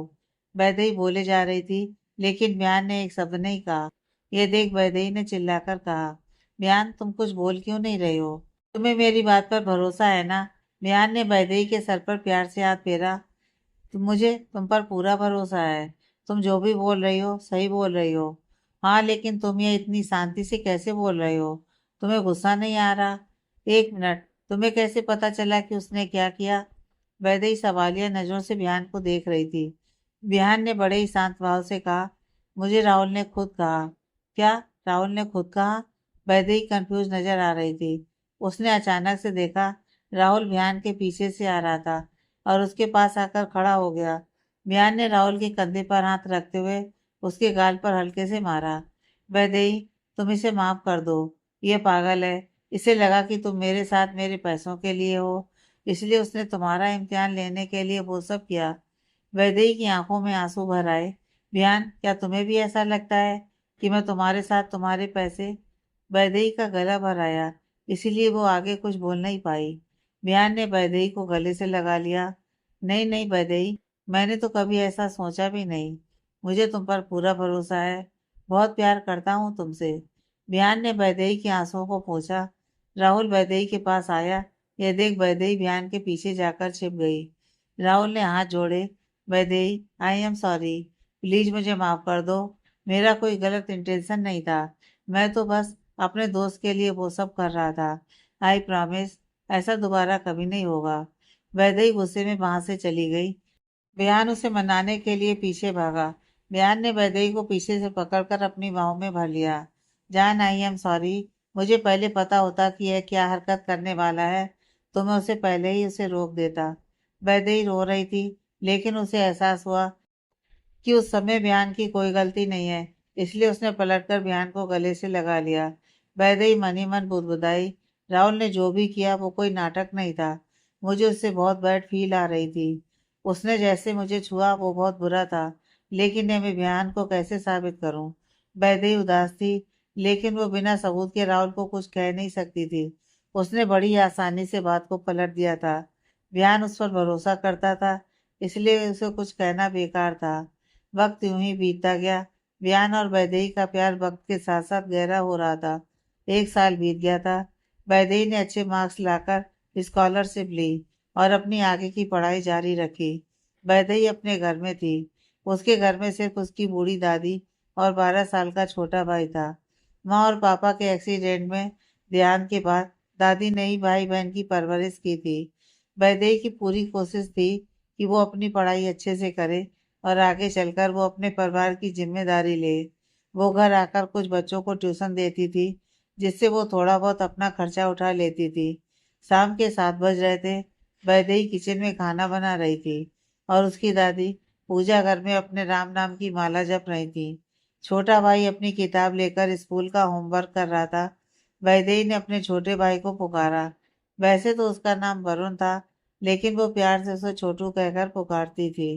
वैदेही बोले जा रही थी, लेकिन बिहान ने एक शब्द नहीं कहा। ये देख वैदेही ने चिल्लाकर कहा, बिहान तुम कुछ बोल क्यों नहीं रहे हो? तुम्हें मेरी बात पर भरोसा है ना? बिहान ने वैदेही के सर पर प्यार से हाथ फेरा। मुझे तुम पर पूरा भरोसा है। तुम जो भी बोल रही हो सही बोल रही हो। हाँ, लेकिन तुम ये इतनी शांति से कैसे बोल रहे हो? तुम्हें गुस्सा नहीं आ रहा? एक मिनट, तुम्हें कैसे पता चला कि उसने क्या किया? वैदेही सवालिया नजरों से बिहान को देख रही थी। बिहान ने बड़े ही शांत भाव से कहा, मुझे राहुल ने खुद कहा। क्या? राहुल ने खुद कहा? वैदेही कंफ्यूज नजर आ रही थी। उसने अचानक से देखा राहुल बिहान के पीछे से आ रहा था और उसके पास आकर खड़ा हो गया। बिहान ने राहुल के कंधे पर हाथ रखते हुए उसके गाल पर हल्के से मारा। वैदेही, तुम इसे माफ कर दो। ये पागल है। इसे लगा कि तुम मेरे साथ मेरे पैसों के लिए हो, इसलिए उसने तुम्हारा इम्तिहान लेने के लिए वो सब किया। वैदेही की आंखों में आंसू भर आए। बिहान, क्या तुम्हें भी ऐसा लगता है कि मैं तुम्हारे साथ तुम्हारे पैसे? वैदेही का गला भर आया, इसीलिए वो आगे कुछ बोल नहीं पाई। बिहान ने वैदेही को गले से लगा लिया। नहीं नहीं वैदेही, मैंने तो कभी ऐसा सोचा भी नहीं। मुझे तुम पर पूरा भरोसा है। बहुत प्यार करता हूँ तुमसे। बिहान ने वैदेही के आंसुओं को पोंछा। राहुल वैदेही के पास आया। यह देख वैदेही बिहान के पीछे जाकर छिप गई। राहुल ने हाथ जोड़े। Vaidehi, I am sorry. Please मुझे माफ कर दो। मेरा कोई गलत इंटेंशन नहीं था। मैं तो बस अपने दोस्त के लिए वो सब कर रहा था। आई प्रॉमिस, ऐसा दोबारा कभी नहीं होगा। वैदेही गुस्से में वहां से चली गई। बिहान उसे मनाने के लिए पीछे भागा। बिहान ने वैदेही को पीछे से पकड़कर अपनी बाहों में भर लिया। जान, आई एम सॉरी। मुझे पहले पता होता कि यह क्या हरकत करने वाला है तो मैं उसे पहले ही उसे रोक देता। वैदेही रो रही थी, लेकिन उसे एहसास हुआ कि उस समय बिहान की कोई गलती नहीं है, इसलिए उसने पलटकर बिहान को गले से लगा लिया। वैदेही मन ही मन बुदबुदाई, राहुल ने जो भी किया वो कोई नाटक नहीं था। मुझे उससे बहुत बैड फील आ रही थी। उसने जैसे मुझे छुआ वो बहुत बुरा था, लेकिन मैं बिहान को कैसे साबित करूं? वैदेही उदास थी, लेकिन वो बिना सबूत के राहुल को कुछ कह नहीं सकती थी। उसने बड़ी आसानी से बात को पलट दिया था। बिहान उस पर भरोसा करता था, इसलिए उसे कुछ कहना बेकार था। वक्त यूं ही बीतता गया। बियान और वैदेही का प्यार वक्त के साथ साथ गहरा हो रहा था। 1 साल बीत गया था। वैदेही ने अच्छे मार्क्स लाकर स्कॉलरशिप ली और अपनी आगे की पढ़ाई जारी रखी। वैदेही अपने घर में थी। उसके घर में सिर्फ उसकी बूढ़ी दादी और 12 साल का छोटा भाई था। माँ और पापा के एक्सीडेंट में देहांत के बाद दादी ने ही भाई बहन की परवरिश की थी। वैदेही की पूरी कोशिश थी कि वो अपनी पढ़ाई अच्छे से करे और आगे चलकर वो अपने परिवार की जिम्मेदारी ले। वो घर आकर कुछ बच्चों को ट्यूशन देती थी, जिससे वो थोड़ा बहुत अपना खर्चा उठा लेती थी। शाम के 7 बज रहे थे। वैदेही किचन में खाना बना रही थी और उसकी दादी पूजा घर में अपने राम नाम की माला जप रही थी। छोटा भाई अपनी किताब लेकर स्कूल का होमवर्क कर रहा था। वैदेही ने अपने छोटे भाई को पुकारा। वैसे तो उसका नाम वरुण था, लेकिन वो प्यार से उसे छोटू कहकर पुकारती थी।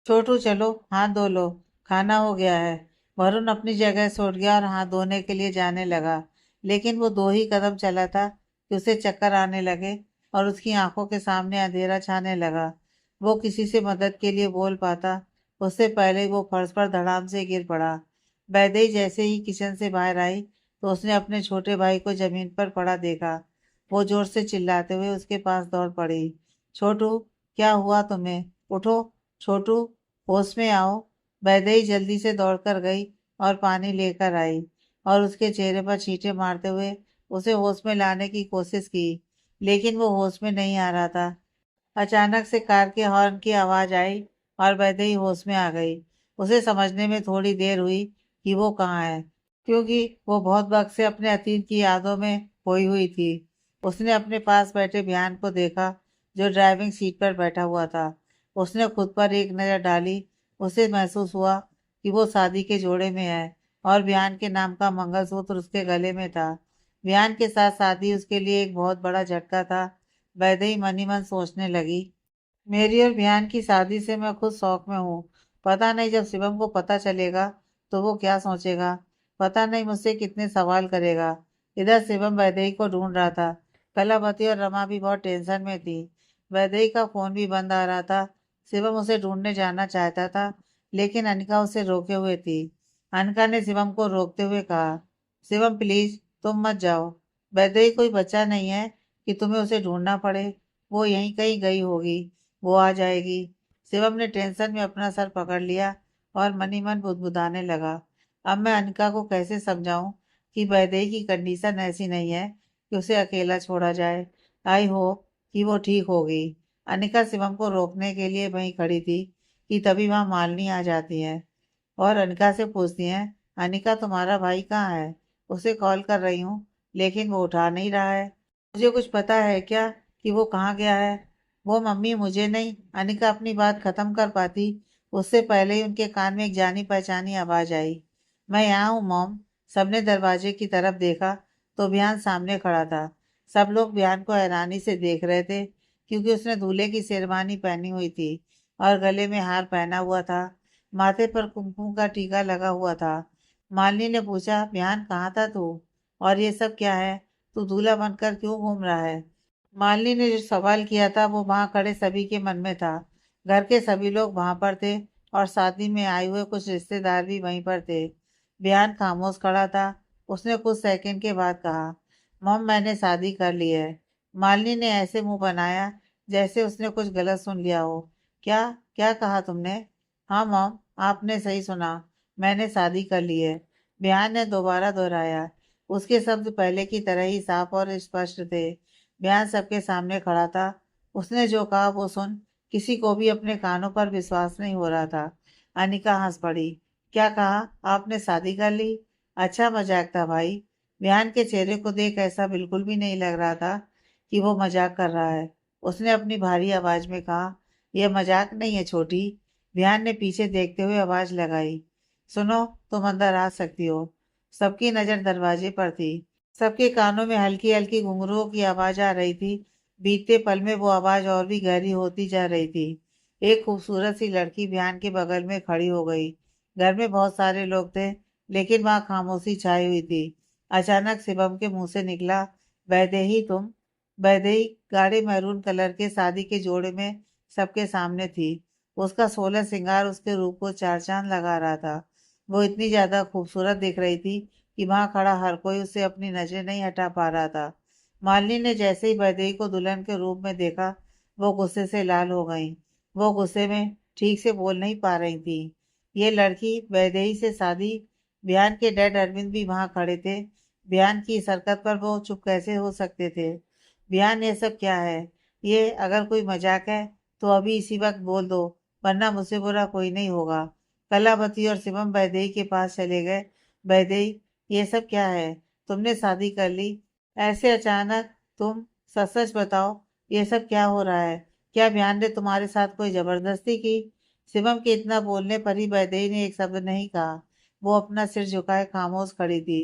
छोटू चलो हाथ धो लो, खाना हो गया है। वरुण अपनी जगह से उठ गया और हाथ धोने के लिए जाने लगा, लेकिन वो 2 ही कदम चला था कि उसे चक्कर आने लगे और उसकी आंखों के सामने अंधेरा छाने लगा। वो किसी से मदद के लिए बोल पाता उससे पहले वो फर्श पर धड़ाम से गिर पड़ा। वैदेही जैसे ही किचन से बाहर आई तो उसने अपने छोटे भाई को जमीन पर पड़ा देखा। वो जोर से चिल्लाते हुए उसके पास दौड़ पड़ी। छोटू, क्या हुआ तुम्हें? उठो छोटू, होश में आओ। वैदेही जल्दी से दौड़कर गई और पानी लेकर आई और उसके चेहरे पर छींटे मारते हुए उसे होश में लाने की कोशिश की, लेकिन वो होश में नहीं आ रहा था। अचानक से कार के हॉर्न की आवाज आई और वैदेही होश में आ गई। उसे समझने में थोड़ी देर हुई कि वो कहाँ है, क्योंकि वो बहुत वक्त से अपने अतीत की यादों में खोई हुई थी। उसने अपने पास बैठे बिहान को देखा, जो ड्राइविंग सीट पर बैठा हुआ था। उसने खुद पर एक नज़र डाली। उसे महसूस हुआ कि वो शादी के जोड़े में है और बिहान के नाम का मंगलसूत्र उसके गले में था। बिहान के साथ शादी उसके लिए एक बहुत बड़ा झटका था। वैदेही मन ही मन सोचने लगी, मेरी और बिहान की शादी से मैं खुद शौक में हूँ। पता नहीं जब शिवम को पता चलेगा तो वो क्या सोचेगा। पता नहीं मुझसे कितने सवाल करेगा। इधर शिवम वैदेही को ढूंढ रहा था। कलावती और रमा भी बहुत टेंशन में थी। वैदेही का फोन भी बंद आ रहा था। शिवम उसे ढूंढने जाना चाहता था, लेकिन अनिका उसे रोके हुए थी। अनिका ने शिवम को रोकते हुए कहा, शिवम प्लीज तुम मत जाओ। वैदेही कोई बच्चा नहीं है कि तुम्हें उसे ढूंढना पड़े। वो यहीं कहीं गई होगी, वो आ जाएगी। शिवम ने टेंशन में अपना सर पकड़ लिया और मन ही मन बुदबुदाने लगा, अब मैं अनिका को कैसे समझाऊं कि वैदेही की कंडीशन ऐसी नहीं है कि उसे अकेला छोड़ा जाए। आई होप कि वो ठीक होगी। अनिका शिवम को रोकने के लिए वहीं खड़ी थी कि तभी वहां मालिनी आ जाती है और अनिका से पूछती हैं, अनिका तुम्हारा भाई कहाँ है? उसे कॉल कर रही हूँ, लेकिन वो उठा नहीं रहा है। मुझे कुछ पता है क्या कि वो कहाँ गया है? वो मम्मी मुझे नहीं। अनिका अपनी बात खत्म कर पाती उससे पहले ही उनके कान में एक जानी पहचानी आवाज आई, मैं यहाँ हूँ मॉम। सबने दरवाजे की तरफ देखा तो बिहान सामने खड़ा था। सब लोग बिहान को हैरानी से देख रहे थे, क्योंकि उसने दूल्हे की शेरवानी पहनी हुई थी और गले में हार पहना हुआ था। माथे पर कुमकुम का टीका लगा हुआ था। मालिनी ने पूछा, बिहान कहाँ था तू? और ये सब क्या है? तू दूल्हा बनकर क्यों घूम रहा है? मालिनी ने जो सवाल किया था वो वहां खड़े सभी के मन में था। घर के सभी लोग वहां पर थे और शादी में आए हुए कुछ रिश्तेदार भी वहीं पर थे। बिहान खामोश खड़ा था। उसने कुछ सेकंड के बाद कहा, मॉम मैंने शादी कर ली है। मालिनी ने ऐसे मुंह बनाया जैसे उसने कुछ गलत सुन लिया हो। क्या? क्या कहा तुमने? हाँ मॉम, आपने सही सुना, मैंने शादी कर ली है। बिहान ने दोबारा दोहराया। उसके शब्द पहले की तरह ही साफ और स्पष्ट थे। बयान सबके सामने खड़ा था। उसने जो कहा वो सुन किसी को भी अपने कानों पर विश्वास नहीं हो रहा था। अनिका हंस पड़ी। क्या कहा? आपने शादी कर ली? अच्छा मजाक था भाई। बयान के चेहरे को देख ऐसा बिल्कुल भी नहीं लग रहा था कि वो मजाक कर रहा है। उसने अपनी भारी आवाज में कहा, यह मजाक नहीं है छोटी। बयान ने पीछे देखते हुए आवाज लगाई, सुनो तुम अंदर आ सकती हो। सबकी नजर दरवाजे पर थी। सबके कानों में हल्की हल्की घुंघरुओं की आवाज आ रही थी। बीतते पल में वो आवाज और भी गहरी होती जा रही थी। एक खूबसूरत सी लड़की बयान के बगल में खड़ी हो गई। घर में बहुत सारे लोग थे, लेकिन वहां खामोशी छाई हुई थी। अचानक शिवम के मुंह से निकला, वैदेही तुम? वैदेही गाढ़े मैरून कलर के शादी के जोड़े में सबके सामने थी। उसका 16 श्रृंगार उसके रूप को चार चांद लगा रहा था। वो इतनी ज्यादा खूबसूरत दिख रही थी कि वहां खड़ा हर कोई उससे अपनी नजरें नहीं हटा पा रहा था। मालिनी ने जैसे ही वैदेही को दुल्हन के रूप में देखा, वो गुस्से से लाल हो गई। वो गुस्से में ठीक से बोल नहीं पा रही थी। ये लड़की वैदेही से शादी? बिहान के डैड अरविंद भी वहां खड़े थे। बिहान की इस हरकत पर वो चुप कैसे हो सकते थे? बिहान, ये सब क्या है? ये अगर कोई मजाक है तो अभी इसी वक्त बोल दो, वरना मुझसे बुरा कोई नहीं होगा। कलावती और शिवम वैदेही के पास चले गए। वैदेही, ये सब क्या है? तुमने शादी कर ली ऐसे अचानक? तुम सच सच बताओ, ये सब क्या हो रहा है? क्या बयान ने तुम्हारे साथ कोई जबरदस्ती की? शिवम के इतना बोलने पर ही वैदेही ने एक शब्द नहीं कहा। वो अपना सिर झुकाए खामोश खड़ी थी।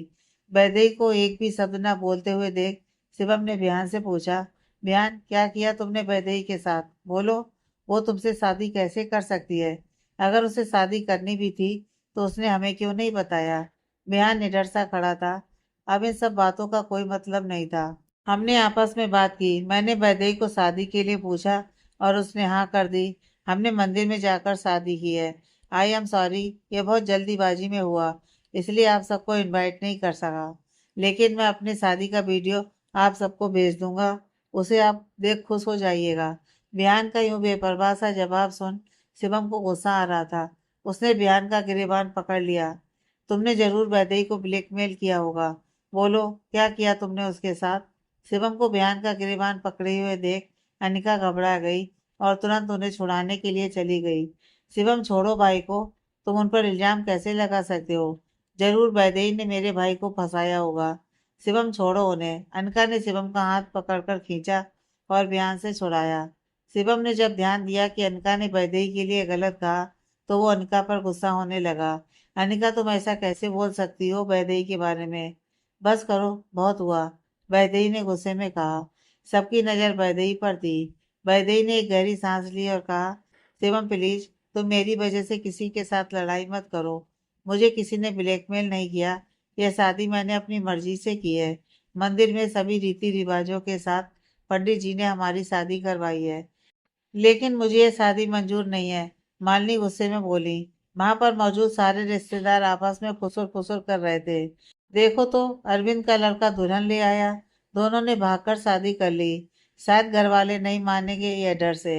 वैदेही को एक भी शब्द न बोलते हुए देख शिवम ने बयान से पूछा, बयान, क्या किया तुमने वैदेही के साथ? बोलो। वो तुमसे शादी कैसे कर सकती है? अगर उसे शादी करनी भी थी तो उसने हमें क्यों नहीं बताया? बयान निडर सा खड़ा था। अब इन सब बातों का कोई मतलब नहीं था। हमने आपस में बात की। मैंने वैदेही को शादी के लिए पूछा और उसने हाँ कर दी। हमने मंदिर में जाकर शादी की है। आई एम सॉरी, ये बहुत जल्दीबाजी में हुआ, इसलिए आप सबको इनवाइट नहीं कर सका। लेकिन मैं अपनी शादी का वीडियो आप सबको भेज दूंगा, उसे आप देख खुश हो जाइएगा। बयान का यूं बेपरवाह सा जवाब सुन शिवम को गुस्सा आ रहा था। उसने बयान का गिरेबान पकड़ लिया। तुमने जरूर वैदेही को ब्लैकमेल किया होगा। बोलो, क्या किया तुमने उसके साथ? शिवम को बयान का गिरेबान पकड़े हुए देख अनिका घबरा गई और तुरंत उन्हें छुड़ाने के लिए चली गई। शिवम, छोड़ो भाई को। तुम उन पर इल्जाम कैसे लगा सकते हो? जरूर वैदेही ने मेरे भाई को फंसाया होगा। शिवम, छोड़ो उन्हें। अनिका ने शिवम का हाथ पकड़कर खींचा और बयान से छुड़ाया। शिवम ने जब ध्यान दिया कि अनिका ने वैदेही के लिए गलत कहा तो वो अनिका पर गुस्सा होने लगा। अनिका, तुम ऐसा कैसे बोल सकती हो वैदेही के बारे में? बस करो, बहुत हुआ, वैदेही ने गुस्से में कहा। सबकी नजर वैदेही पर थी। वैदेही ने एक गहरी सांस ली और कहा, शिवम प्लीज, तुम मेरी वजह से किसी के साथ लड़ाई मत करो। मुझे किसी ने ब्लैकमेल नहीं किया। यह शादी मैंने अपनी मर्जी से की है। मंदिर में सभी रीति रिवाजों के साथ पंडित जी ने हमारी शादी करवाई है। लेकिन मुझे ये शादी मंजूर नहीं है, मालिनी गुस्से में बोली। वहां पर मौजूद सारे रिश्तेदार आपस में फुसुर फुसुर कर रहे थे। देखो तो, अरविंद का लड़का दुल्हन ले आया। दोनों ने भागकर शादी कर ली। शायद घर वाले नहीं मानेंगे ये डर से।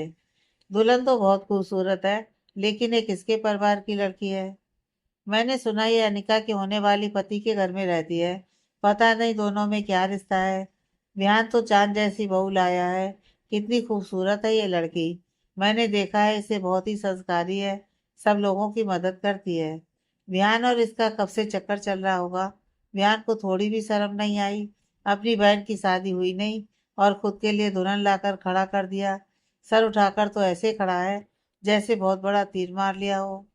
दुल्हन तो बहुत खूबसूरत है, लेकिन ये किसके परिवार की लड़की है? मैंने सुना ये अनिका के होने वाली पति के घर में रहती है। पता नहीं दोनों में क्या रिश्ता है। विहान तो चांद जैसी बहू लाया है। कितनी खूबसूरत है ये लड़की। मैंने देखा है, इसे बहुत ही संस्कारी है। सब लोगों की मदद करती है। विहान और इसका कब से चक्कर चल रहा होगा। विहान को थोड़ी भी शर्म नहीं आई। अपनी बहन की शादी हुई नहीं और खुद के लिए दुल्हन लाकर खड़ा कर दिया। सर उठाकर तो ऐसे खड़ा है जैसे बहुत बड़ा तीर मार लिया हो।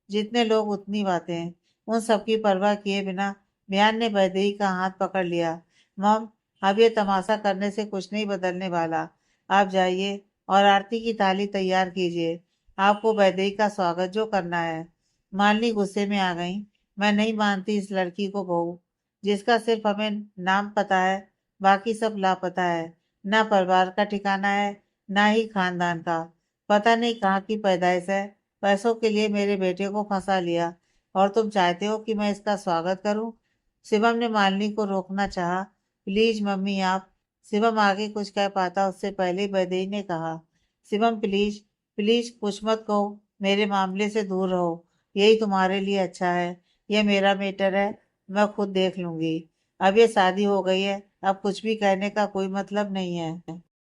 जितने लोग उतनी बातें। उन सबकी परवाह किए बिना बयान ने वैदेही का हाथ पकड़ लिया। मॉम, अब ये तमाशा करने से कुछ नहीं बदलने वाला। आप जाइए और आरती की थाली तैयार कीजिए। आपको वैदेही का स्वागत जो करना है। मालिनी गुस्से में आ गई। मैं नहीं मानती इस लड़की को बहू, जिसका सिर्फ हमें नाम पता है, बाकी सब लापता है। ना परिवार का ठिकाना है, ना ही खानदान का। पता नहीं कहाँ की पैदाइश है। पैसों के लिए मेरे बेटे को फंसा लिया और तुम चाहते हो कि मैं इसका स्वागत करूं? शिवम ने मालिनी को रोकना चाहा। प्लीज मम्मी, आप। शिवम आगे कुछ कह पाता उससे पहले वैदेही ने कहा, शिवम प्लीज, प्लीज कुछ मत कहो। मेरे मामले से दूर रहो। यही तुम्हारे लिए अच्छा है। यह मेरा मैटर है, मैं खुद देख लूंगी। अब ये शादी हो गई है, अब कुछ भी कहने का कोई मतलब नहीं है।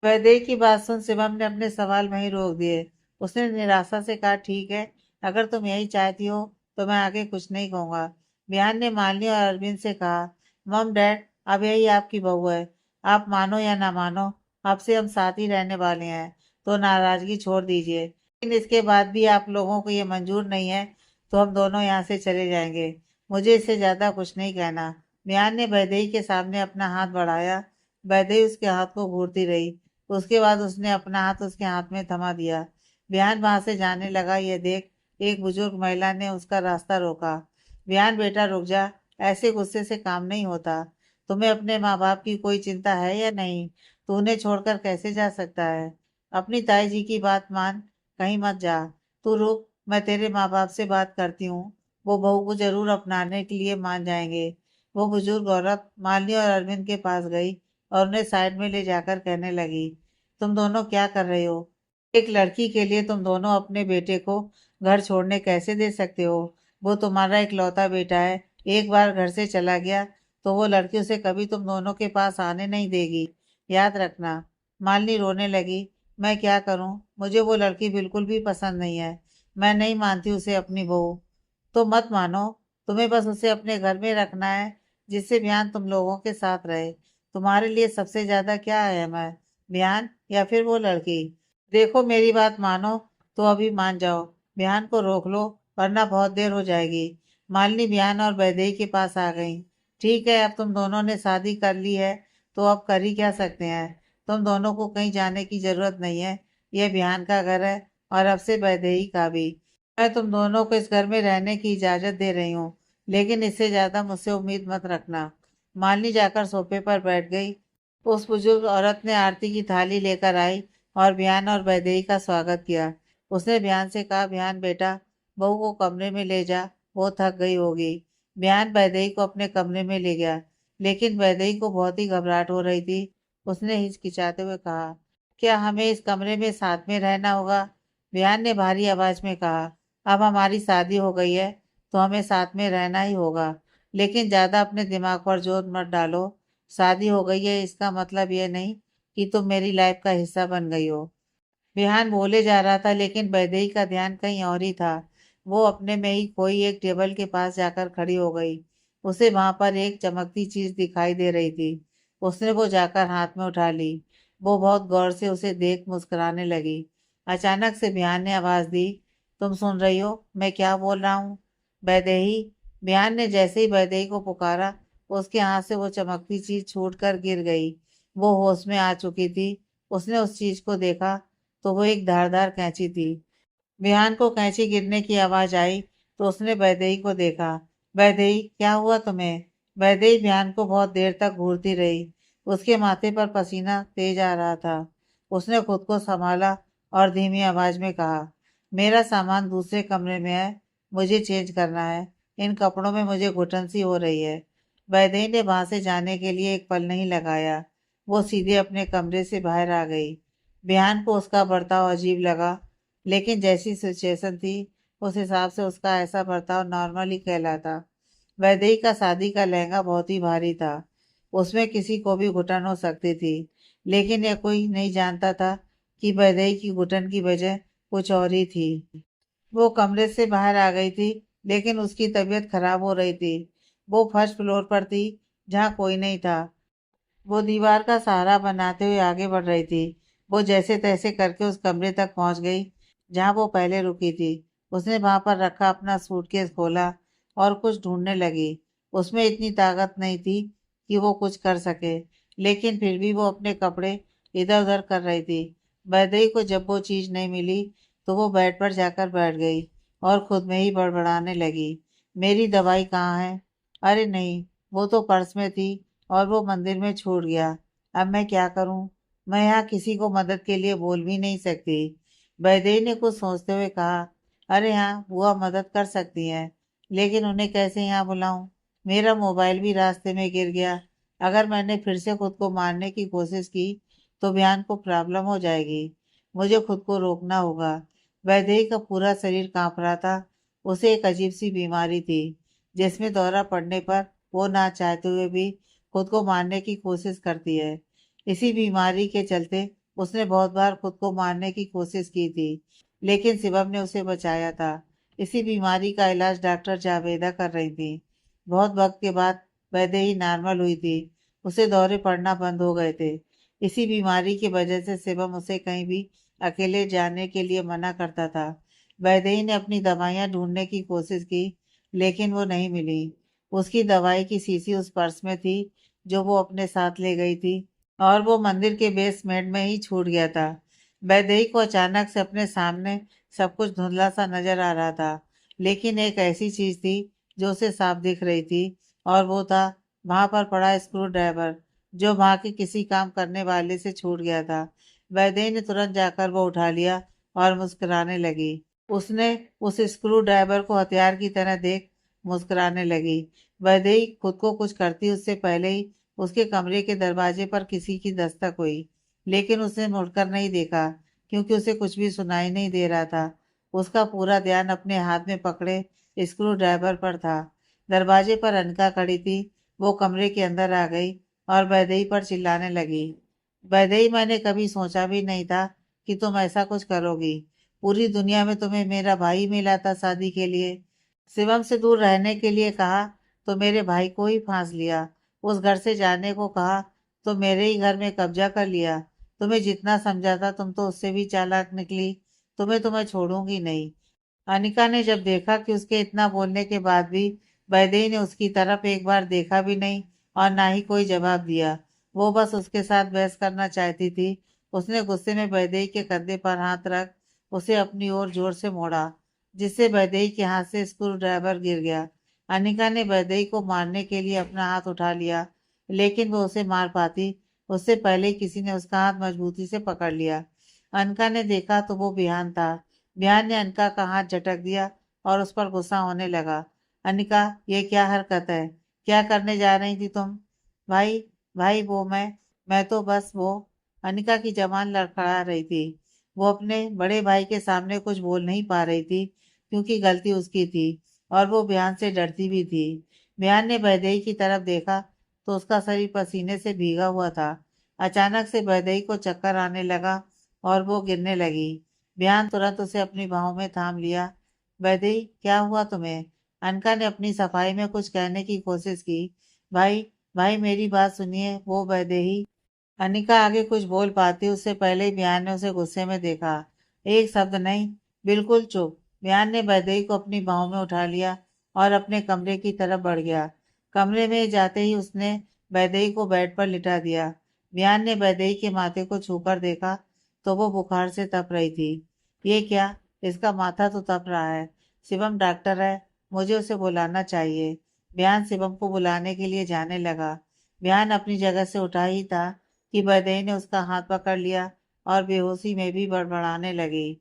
वैदेही की बात सुन शिवम ने अपने सवाल वहीं रोक दिए। उसने निराशा से कहा, ठीक है, अगर तुम यही चाहती हो तो मैं आगे कुछ नहीं कहूंगा। बिहान ने मालिनी और अरविंद से कहा, मम डैड, अब यही आपकी बहू है। आप मानो या ना मानो, अब से हम साथ ही रहने वाले हैं, तो नाराजगी छोड़ दीजिए। लेकिन इसके बाद भी आप लोगों को ये मंजूर नहीं है तो हम दोनों यहाँ से चले जाएंगे। मुझे इससे ज्यादा कुछ नहीं कहना। बिहान ने वैदेही के सामने अपना हाथ बढ़ाया। वैदेही उसके हाथ को घूरती रही। उसके बाद उसने अपना हाथ उसके हाथ में थमा दिया। बिहान वहां से जाने लगा। यह देख एक बुजुर्ग महिला ने उसका रास्ता रोका। बिहान, बेटा रुक जा, ऐसे गुस्से से काम नहीं होता। तुम्हें अपने माँ बाप की कोई चिंता है या नहीं? तू उन्हें छोड़कर कैसे जा सकता है? अपनी ताई जी की बात मान, कहीं मत जा। तू रुक, मैं तेरे माँ बाप से बात करती हूँ। वो बहू को जरूर अपनाने के लिए मान जाएंगे। वो बुजुर्ग औरत मालिनी और अरविंद के पास गई और उन्हें साइड में ले जाकर कहने लगी, तुम दोनों क्या कर रहे हो? एक लड़की के लिए तुम दोनों अपने बेटे को घर छोड़ने कैसे दे सकते हो? वो तुम्हारा इकलौता बेटा है। एक बार घर से चला गया तो वो लड़की उसे कभी तुम दोनों के पास आने नहीं देगी। याद रखना। मालिनी रोने लगी। मैं क्या करूं? मुझे वो लड़की बिल्कुल भी पसंद नहीं है। मैं नहीं मानती उसे अपनी बहू। तो मत मानो, तुम्हें बस उसे अपने घर में रखना है, जिससे बियान तुम लोगों के साथ रहे। तुम्हारे लिए सबसे ज्यादा क्या अहम है, बियान या फिर वो लड़की? देखो, मेरी बात मानो तो अभी मान जाओ, बियान को रोक लो, वरना बहुत देर हो जाएगी। मालिनी बियान और वैदेही के पास आ गई। ठीक है, अब तुम दोनों ने शादी कर ली है, तो अब कर ही क्या सकते हैं। तुम दोनों को कहीं जाने की जरूरत नहीं है। यह बियान का घर है, और अब से वैदेही का भी। मैं तुम दोनों को इस घर में रहने की इजाजत दे रही हूँ, लेकिन इससे ज्यादा मुझसे उम्मीद मत रखना। मालिनी जाकर सोफे पर बैठ गई। उस बुजुर्ग औरत ने आरती की थाली लेकर आई और बियान और वैदेही का स्वागत किया। उसने बियान से कहा, बियान बेटा, बहू को कमरे में ले जा, वो थक गई होगी। बियान वैदेही को अपने कमरे में ले गया, लेकिन वैदेही को बहुत ही घबराहट हो रही थी। उसने हिचकिचाते हुए कहा, क्या हमें इस कमरे में साथ में रहना होगा? बियान ने भारी आवाज में कहा, अब हमारी शादी हो गई है, तो हमें साथ में रहना ही होगा। लेकिन ज्यादा अपने दिमाग पर जोर मत डालो। शादी हो गई है, इसका मतलब ये नहीं कि तुम मेरी लाइफ का हिस्सा बन गई हो। विहान बोले जा रहा था, लेकिन वैदेही का ध्यान कहीं और ही था। वो अपने में ही खोई एक टेबल के पास जाकर खड़ी हो गई। उसे वहां पर एक चमकती चीज दिखाई दे रही थी। उसने वो जाकर हाथ में उठा ली। वो बहुत गौर से उसे देख मुस्कुराने लगी। अचानक से विहान ने आवाज दी, तुम सुन रही हो मैं क्या बोल रहा हूँ? वैदेही। विहान ने जैसे ही वैदेही को पुकारा, उसके हाथ से वो चमकती चीज छूट कर गिर गई। वो होश में आ चुकी थी। उसने उस चीज को देखा, तो वो एक धारदार कैंची थी। विहान को कैंची गिरने की आवाज आई, तो उसने वैदेही को देखा। वैदेही, क्या हुआ तुम्हें? वैदेही विहान को बहुत देर तक घूरती रही। उसके माथे पर पसीना तेज आ रहा था। उसने खुद को संभाला और धीमी आवाज में कहा, मेरा सामान दूसरे कमरे में है, मुझे चेंज करना है। इन कपड़ों में मुझे घुटन सी हो रही है। वैदेही ने वहां से जाने के लिए एक पल नहीं लगाया। वो सीधे अपने कमरे से बाहर आ गई। बिहान को उसका बर्ताव अजीब लगा, लेकिन जैसी सिचुएशन थी, उस हिसाब से उसका ऐसा बर्ताव नॉर्मल ही कहलाता। वैदेही का शादी का लहंगा बहुत ही भारी था। उसमें किसी को भी घुटन हो सकती थी, लेकिन यह कोई नहीं जानता था कि वैदेही की घुटन की वजह कुछ और ही थी। वो कमरे से बाहर आ गई थी, लेकिन उसकी तबीयत खराब हो रही थी। वो फर्स्ट फ्लोर पर थी, जहाँ कोई नहीं था। वो दीवार का सहारा बनाते हुए आगे बढ़ रही थी। वो जैसे तैसे करके उस कमरे तक पहुंच गई, जहां वो पहले रुकी थी। उसने वहां पर रखा अपना सूटकेस खोला और कुछ ढूंढने लगी। उसमें इतनी ताकत नहीं थी कि वो कुछ कर सके, लेकिन फिर भी वो अपने कपड़े इधर उधर कर रही थी। वैदेही को जब वो चीज नहीं मिली, तो वो बेड पर जाकर बैठ गई और खुद में ही बड़बड़ाने लगी, मेरी दवाई कहाँ है? अरे नहीं, वो तो पर्स में थी, और वो मंदिर में छूट गया। अब मैं क्या करूं? मैं यहाँ किसी को मदद के लिए बोल भी नहीं सकती। वैदेही ने कुछ सोचते हुए कहा, अरे हाँ, बुआ मदद कर सकती हैं, लेकिन उन्हें कैसे यहाँ बुलाऊं? मेरा मोबाइल भी रास्ते में गिर गया। अगर मैंने फिर से खुद को मारने की कोशिश की, तो बयान को प्रॉब्लम हो जाएगी। मुझे खुद को रोकना होगा। वैदेही का पूरा शरीर कांप रहा था। उसे एक अजीब सी बीमारी थी, जिसमें दौरा पड़ने पर वो ना चाहते हुए भी खुद को मारने की कोशिश करती है। इसी बीमारी के चलते उसने बहुत बार खुद को मारने की कोशिश की थी, लेकिन शिवम ने उसे बचाया था। इसी बीमारी का इलाज डॉक्टर जावेदा कर रही थी। बहुत वक्त के बाद वैदेही नॉर्मल हुई थी। उसे दौरे पड़ना बंद हो गए थे। इसी बीमारी की वजह से शिवम उसे कहीं भी अकेले जाने के लिए मना करता था। वैदेही ने अपनी दवाइयां ढूंढने की कोशिश की, लेकिन वो नहीं मिली। उसकी दवाई की शीशी उस पर्स में थी, जो वो अपने साथ ले गई थी, और वो मंदिर के बेसमेंट में ही छूट गया था। वैदेही को अचानक से अपने सामने सब कुछ धुंधला सा नजर आ रहा था, लेकिन एक ऐसी चीज थी जो उसे साफ दिख रही थी, और वो था वहां पर पड़ा स्क्रू ड्राइवर, जो वहां के किसी काम करने वाले से छूट गया था। वैदेही ने तुरंत जाकर वो उठा लिया और मुस्कुराने लगी। उसने उस स्क्रू ड्राइवर को हथियार की तरह देख मुस्कुराने लगी। वैदेही खुद को कुछ करती उससे पहले ही उसके कमरे के दरवाजे पर किसी की दस्तक हुई, लेकिन उसने मुड़कर नहीं देखा, क्योंकि उसे कुछ भी सुनाई नहीं दे रहा था। उसका पूरा ध्यान अपने हाथ में पकड़े स्क्रू ड्राइवर पर था। दरवाजे पर अनका खड़ी थी। वो कमरे के अंदर आ गई और वैदेही पर चिल्लाने लगी, वैदेही, मैंने कभी सोचा भी नहीं था कि तुम ऐसा कुछ करोगी। पूरी दुनिया में तुम्हें मेरा भाई मिला था शादी के लिए। शिवम से दूर रहने के लिए कहा तो मेरे भाई को ही फांस लिया। उस घर से जाने को कहा तो मेरे ही घर में कब्जा कर लिया। तुम्हें जितना समझा था तुम तो उससे भी चालाक निकली। तुम्हें छोड़ूंगी नहीं। अनिका ने जब देखा कि उसके इतना बोलने के बाद भी वैदेही ने उसकी तरफ एक बार देखा भी नहीं और ना ही कोई जवाब दिया, वो बस उसके साथ बहस करना चाहती थी, उसने गुस्से में वैदेही के कंधे पर हाथ रख उसे अपनी ओर जोर से मोड़ा, जिससे वैदेही के हाथ से स्क्रू ड्राइवर गिर गया। अनिका ने वैदेही को मारने के लिए अपना हाथ उठा लिया, लेकिन वो उसे मार पाती उससे पहले ही किसी ने उसका हाथ मजबूती से पकड़ लिया। अनिका ने देखा तो वो बिहान था। बिहान ने अनिका का हाथ झटक दिया और उस पर गुस्सा होने लगा। अनिका, ये क्या हरकत है? क्या करने जा रही थी तुम? भाई, भाई वो मैं तो बस वो। अनिका की जबान लड़खड़ा रही थी। वो अपने बड़े भाई के सामने कुछ बोल नहीं पा रही थी क्योंकि गलती उसकी थी और वो बिहान से डरती भी थी। बिहान ने वैदेही की तरफ देखा तो उसका शरीर पसीने से भीगा हुआ था। अचानक से वैदेही को चक्कर आने लगा और वो गिरने लगी। बिहान तुरंत उसे अपनी बाहों में थाम लिया। वैदेही, क्या हुआ तुम्हें? अनका ने अपनी सफाई में कुछ कहने की कोशिश की। भाई, भाई मेरी बात सुनिए, वो वैदेही। अनिका आगे कुछ बोल पाती उससे पहले ही बिहान ने उसे गुस्से में देखा। एक शब्द नहीं, बिल्कुल चुप। बिहान ने वैदेही को अपनी बाहों में उठा लिया और अपने कमरे की तरफ बढ़ गया। कमरे में जाते ही उसने वैदेही को बेड पर लिटा दिया। बिहान ने वैदेही के माथे को छूकर देखा तो वो बुखार से तप रही थी। ये क्या? इसका माथा तो तप रहा है। शिवम डॉक्टर है, मुझे उसे बुलाना चाहिए। बिहान शिवम को बुलाने के लिए जाने लगा। बिहान अपनी जगह से उठा ही था कि वैदेही ने उसका हाथ पकड़ लिया और बेहोशी में भी बड़बड़ाने लगी।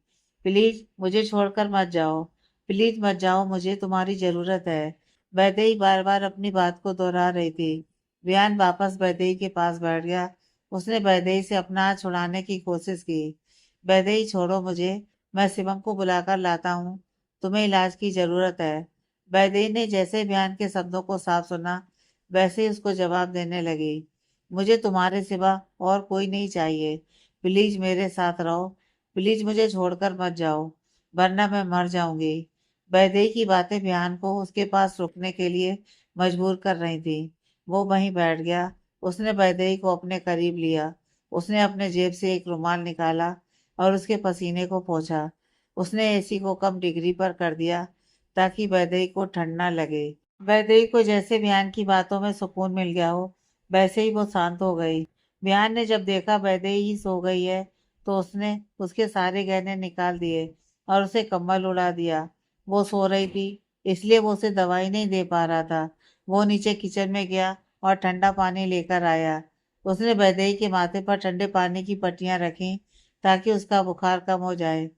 प्लीज मुझे छोड़कर मत जाओ। प्लीज मत जाओ, मुझे तुम्हारी जरूरत है। वैदेही बार बार अपनी बात को दोहरा रही थी। बिहान वापस वैदेही के पास बैठ गया। उसने वैदेही से अपना हाथ छुड़ाने की कोशिश की। वैदेही, छोड़ो मुझे, मैं शिवम को बुलाकर लाता हूँ। तुम्हें इलाज की जरूरत है। वैदेही ने जैसे बिहान के शब्दों को साफ सुना वैसे ही उसको जवाब देने लगी। मुझे तुम्हारे सिवा और कोई नहीं चाहिए। प्लीज मेरे साथ रहो। प्लीज मुझे छोड़कर मत जाओ, वरना मैं मर जाऊंगी। वैदेही की बातें बिहान को उसके पास रुकने के लिए मजबूर कर रही थी। वो वहीं बैठ गया। उसने वैदेही को अपने करीब लिया। उसने अपने जेब से एक रुमाल निकाला और उसके पसीने को पोंछा। उसने एसी को कम डिग्री पर कर दिया ताकि वैदेही को ठंड न लगे। वैदेही को जैसे बिहान की बातों में सुकून मिल गया हो वैसे ही वो शांत हो गई। बिहान ने जब देखा वैदेही ही सो गई है तो उसने उसके सारे गहने निकाल दिए और उसे कंबल उड़ा दिया। वो सो रही थी इसलिए वो उसे दवाई नहीं दे पा रहा था। वो नीचे किचन में गया और ठंडा पानी लेकर आया। उसने वैदेही के माथे पर ठंडे पानी की पट्टियां रखी ताकि उसका बुखार कम हो जाए।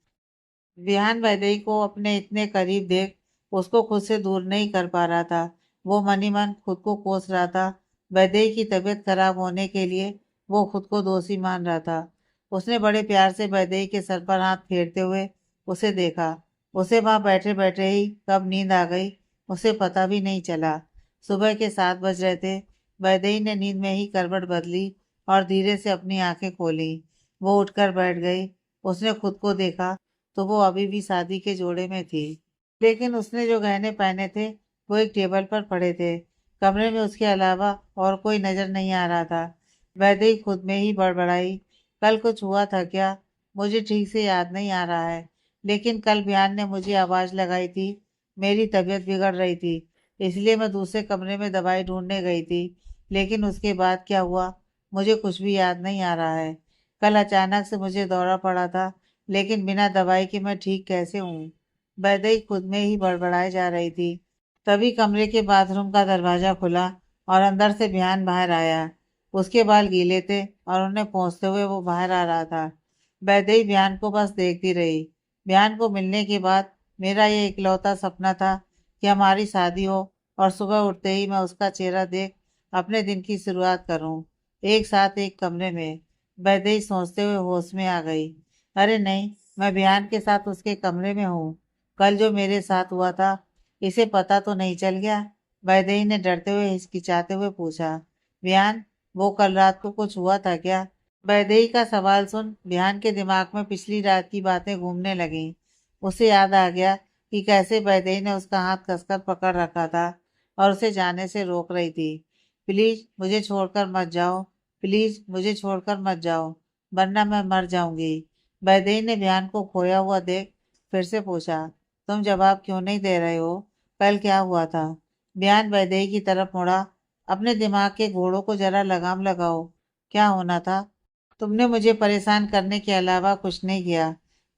विहान वैदेही को अपने इतने करीब देख उसको खुद से दूर नहीं कर पा रहा था। वो मन ही मन खुद को कोस रहा था। वैदेही की तबीयत खराब होने के लिए वो खुद को दोषी मान रहा था। उसने बड़े प्यार से वैदेही के सर पर हाथ फेरते हुए उसे देखा। उसे वहां बैठे बैठे ही कब नींद आ गई उसे पता भी नहीं चला। सुबह के 7 बज रहे थे। वैदेही ने नींद में ही करवट बदली और धीरे से अपनी आंखें खोली। वो उठकर बैठ गई। उसने खुद को देखा तो वो अभी भी शादी के जोड़े में थी, लेकिन उसने जो गहने पहने थे वो एक टेबल पर पड़े थे। कमरे में उसके अलावा और कोई नजर नहीं आ रहा था। वैदेही खुद में ही बड़बड़ाई, कल कुछ हुआ था क्या? मुझे ठीक से याद नहीं आ रहा है, लेकिन कल बिहान ने मुझे आवाज लगाई थी। मेरी तबीयत बिगड़ रही थी इसलिए मैं दूसरे कमरे में दवाई ढूंढने गई थी, लेकिन उसके बाद क्या हुआ मुझे कुछ भी याद नहीं आ रहा है। कल अचानक से मुझे दौरा पड़ा था, लेकिन बिना दवाई के मैं ठीक कैसे हूँ? वैदेही खुद में ही बड़बड़ाए जा रही थी। तभी कमरे के बाथरूम का दरवाजा खुला और अंदर से बिहान बाहर आया। उसके बाल गीले थे और उन्हें पोंछते हुए वो बाहर आ रहा था। वैदेही बिहान को बस देखती रही। बिहान को मिलने के बाद मेरा ये इकलौता सपना था कि हमारी शादी हो और सुबह उठते ही मैं उसका चेहरा देख अपने दिन की शुरुआत करूं, एक साथ एक कमरे में। वैदेही सोचते हुए होश में आ गई। अरे नहीं, मैं बिहान के साथ उसके कमरे में हूँ। कल जो मेरे साथ हुआ था इसे पता तो नहीं चल गया? वैदेही ने डरते हुए हिचकिचाते हुए पूछा। बिहान, वो कल रात को कुछ हुआ था क्या? वैदेही का सवाल सुन बिहान के दिमाग में पिछली रात की बातें घूमने लगीं। उसे याद आ गया कि कैसे वैदेही ने उसका हाथ कसकर पकड़ रखा था और उसे जाने से रोक रही थी। प्लीज मुझे छोड़कर मत जाओ, प्लीज मुझे छोड़कर मत जाओ, वरना मैं मर जाऊंगी। वैदेही ने बिहान को खोया हुआ देख फिर से पूछा, तुम जवाब क्यों नहीं दे रहे हो? कल क्या हुआ था? बिहान वैदेही की तरफ मुड़ा। अपने दिमाग के घोड़ों को जरा लगाम लगाओ। क्या होना था? तुमने मुझे परेशान करने के अलावा कुछ नहीं किया।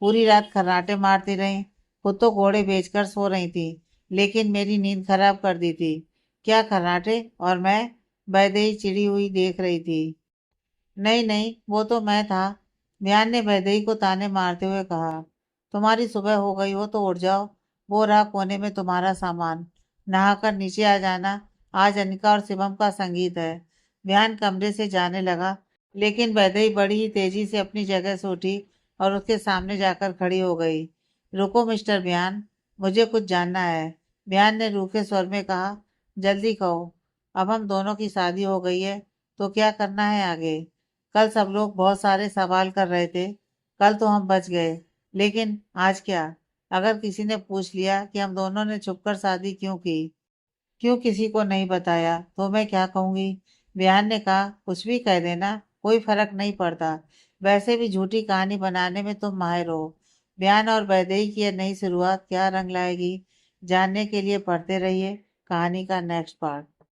पूरी रात खर्राटे मारती रही। खुद तो घोड़े बेचकर सो रही थी, लेकिन मेरी नींद खराब कर दी थी। क्या खर्राटे? और मैं? वैदेही चिड़ी हुई देख रही थी। नहीं नहीं, वो तो मैं था। म्यान ने वैदेही को ताने मारते हुए कहा। तुम्हारी सुबह हो गई हो तो उठ जाओ। वो रहा कोने में तुम्हारा सामान। नहाकर नीचे आ जाना। आज अनिका और शिवम का संगीत है। म्यान कमरे से जाने लगा, लेकिन वैदेही बड़ी ही तेजी से अपनी जगह से उठी और उसके सामने जाकर खड़ी हो गई। रुको मिस्टर बयान, मुझे कुछ जानना है। बयान ने रूखे स्वर में कहा। जल्दी कहो। अब हम दोनों की शादी हो गई है, तो क्या करना है आगे? कल सब लोग बहुत सारे सवाल कर रहे थे। कल तो हम बच गए, लेकिन आज क्या? अगर किसी ने पूछ लिया कि हम दोनों ने छुपकर शादी क्यों की, क्यों किसी को नहीं बताया, तो मैं क्या कहूंगी? बिहान ने कहा, कुछ भी कह देना, कोई फर्क नहीं पड़ता। वैसे भी झूठी कहानी बनाने में तुम माहिर हो। बिहान और वैदेही की यह नई शुरुआत क्या रंग लाएगी, जानने के लिए पढ़ते रहिए कहानी का नेक्स्ट पार्ट।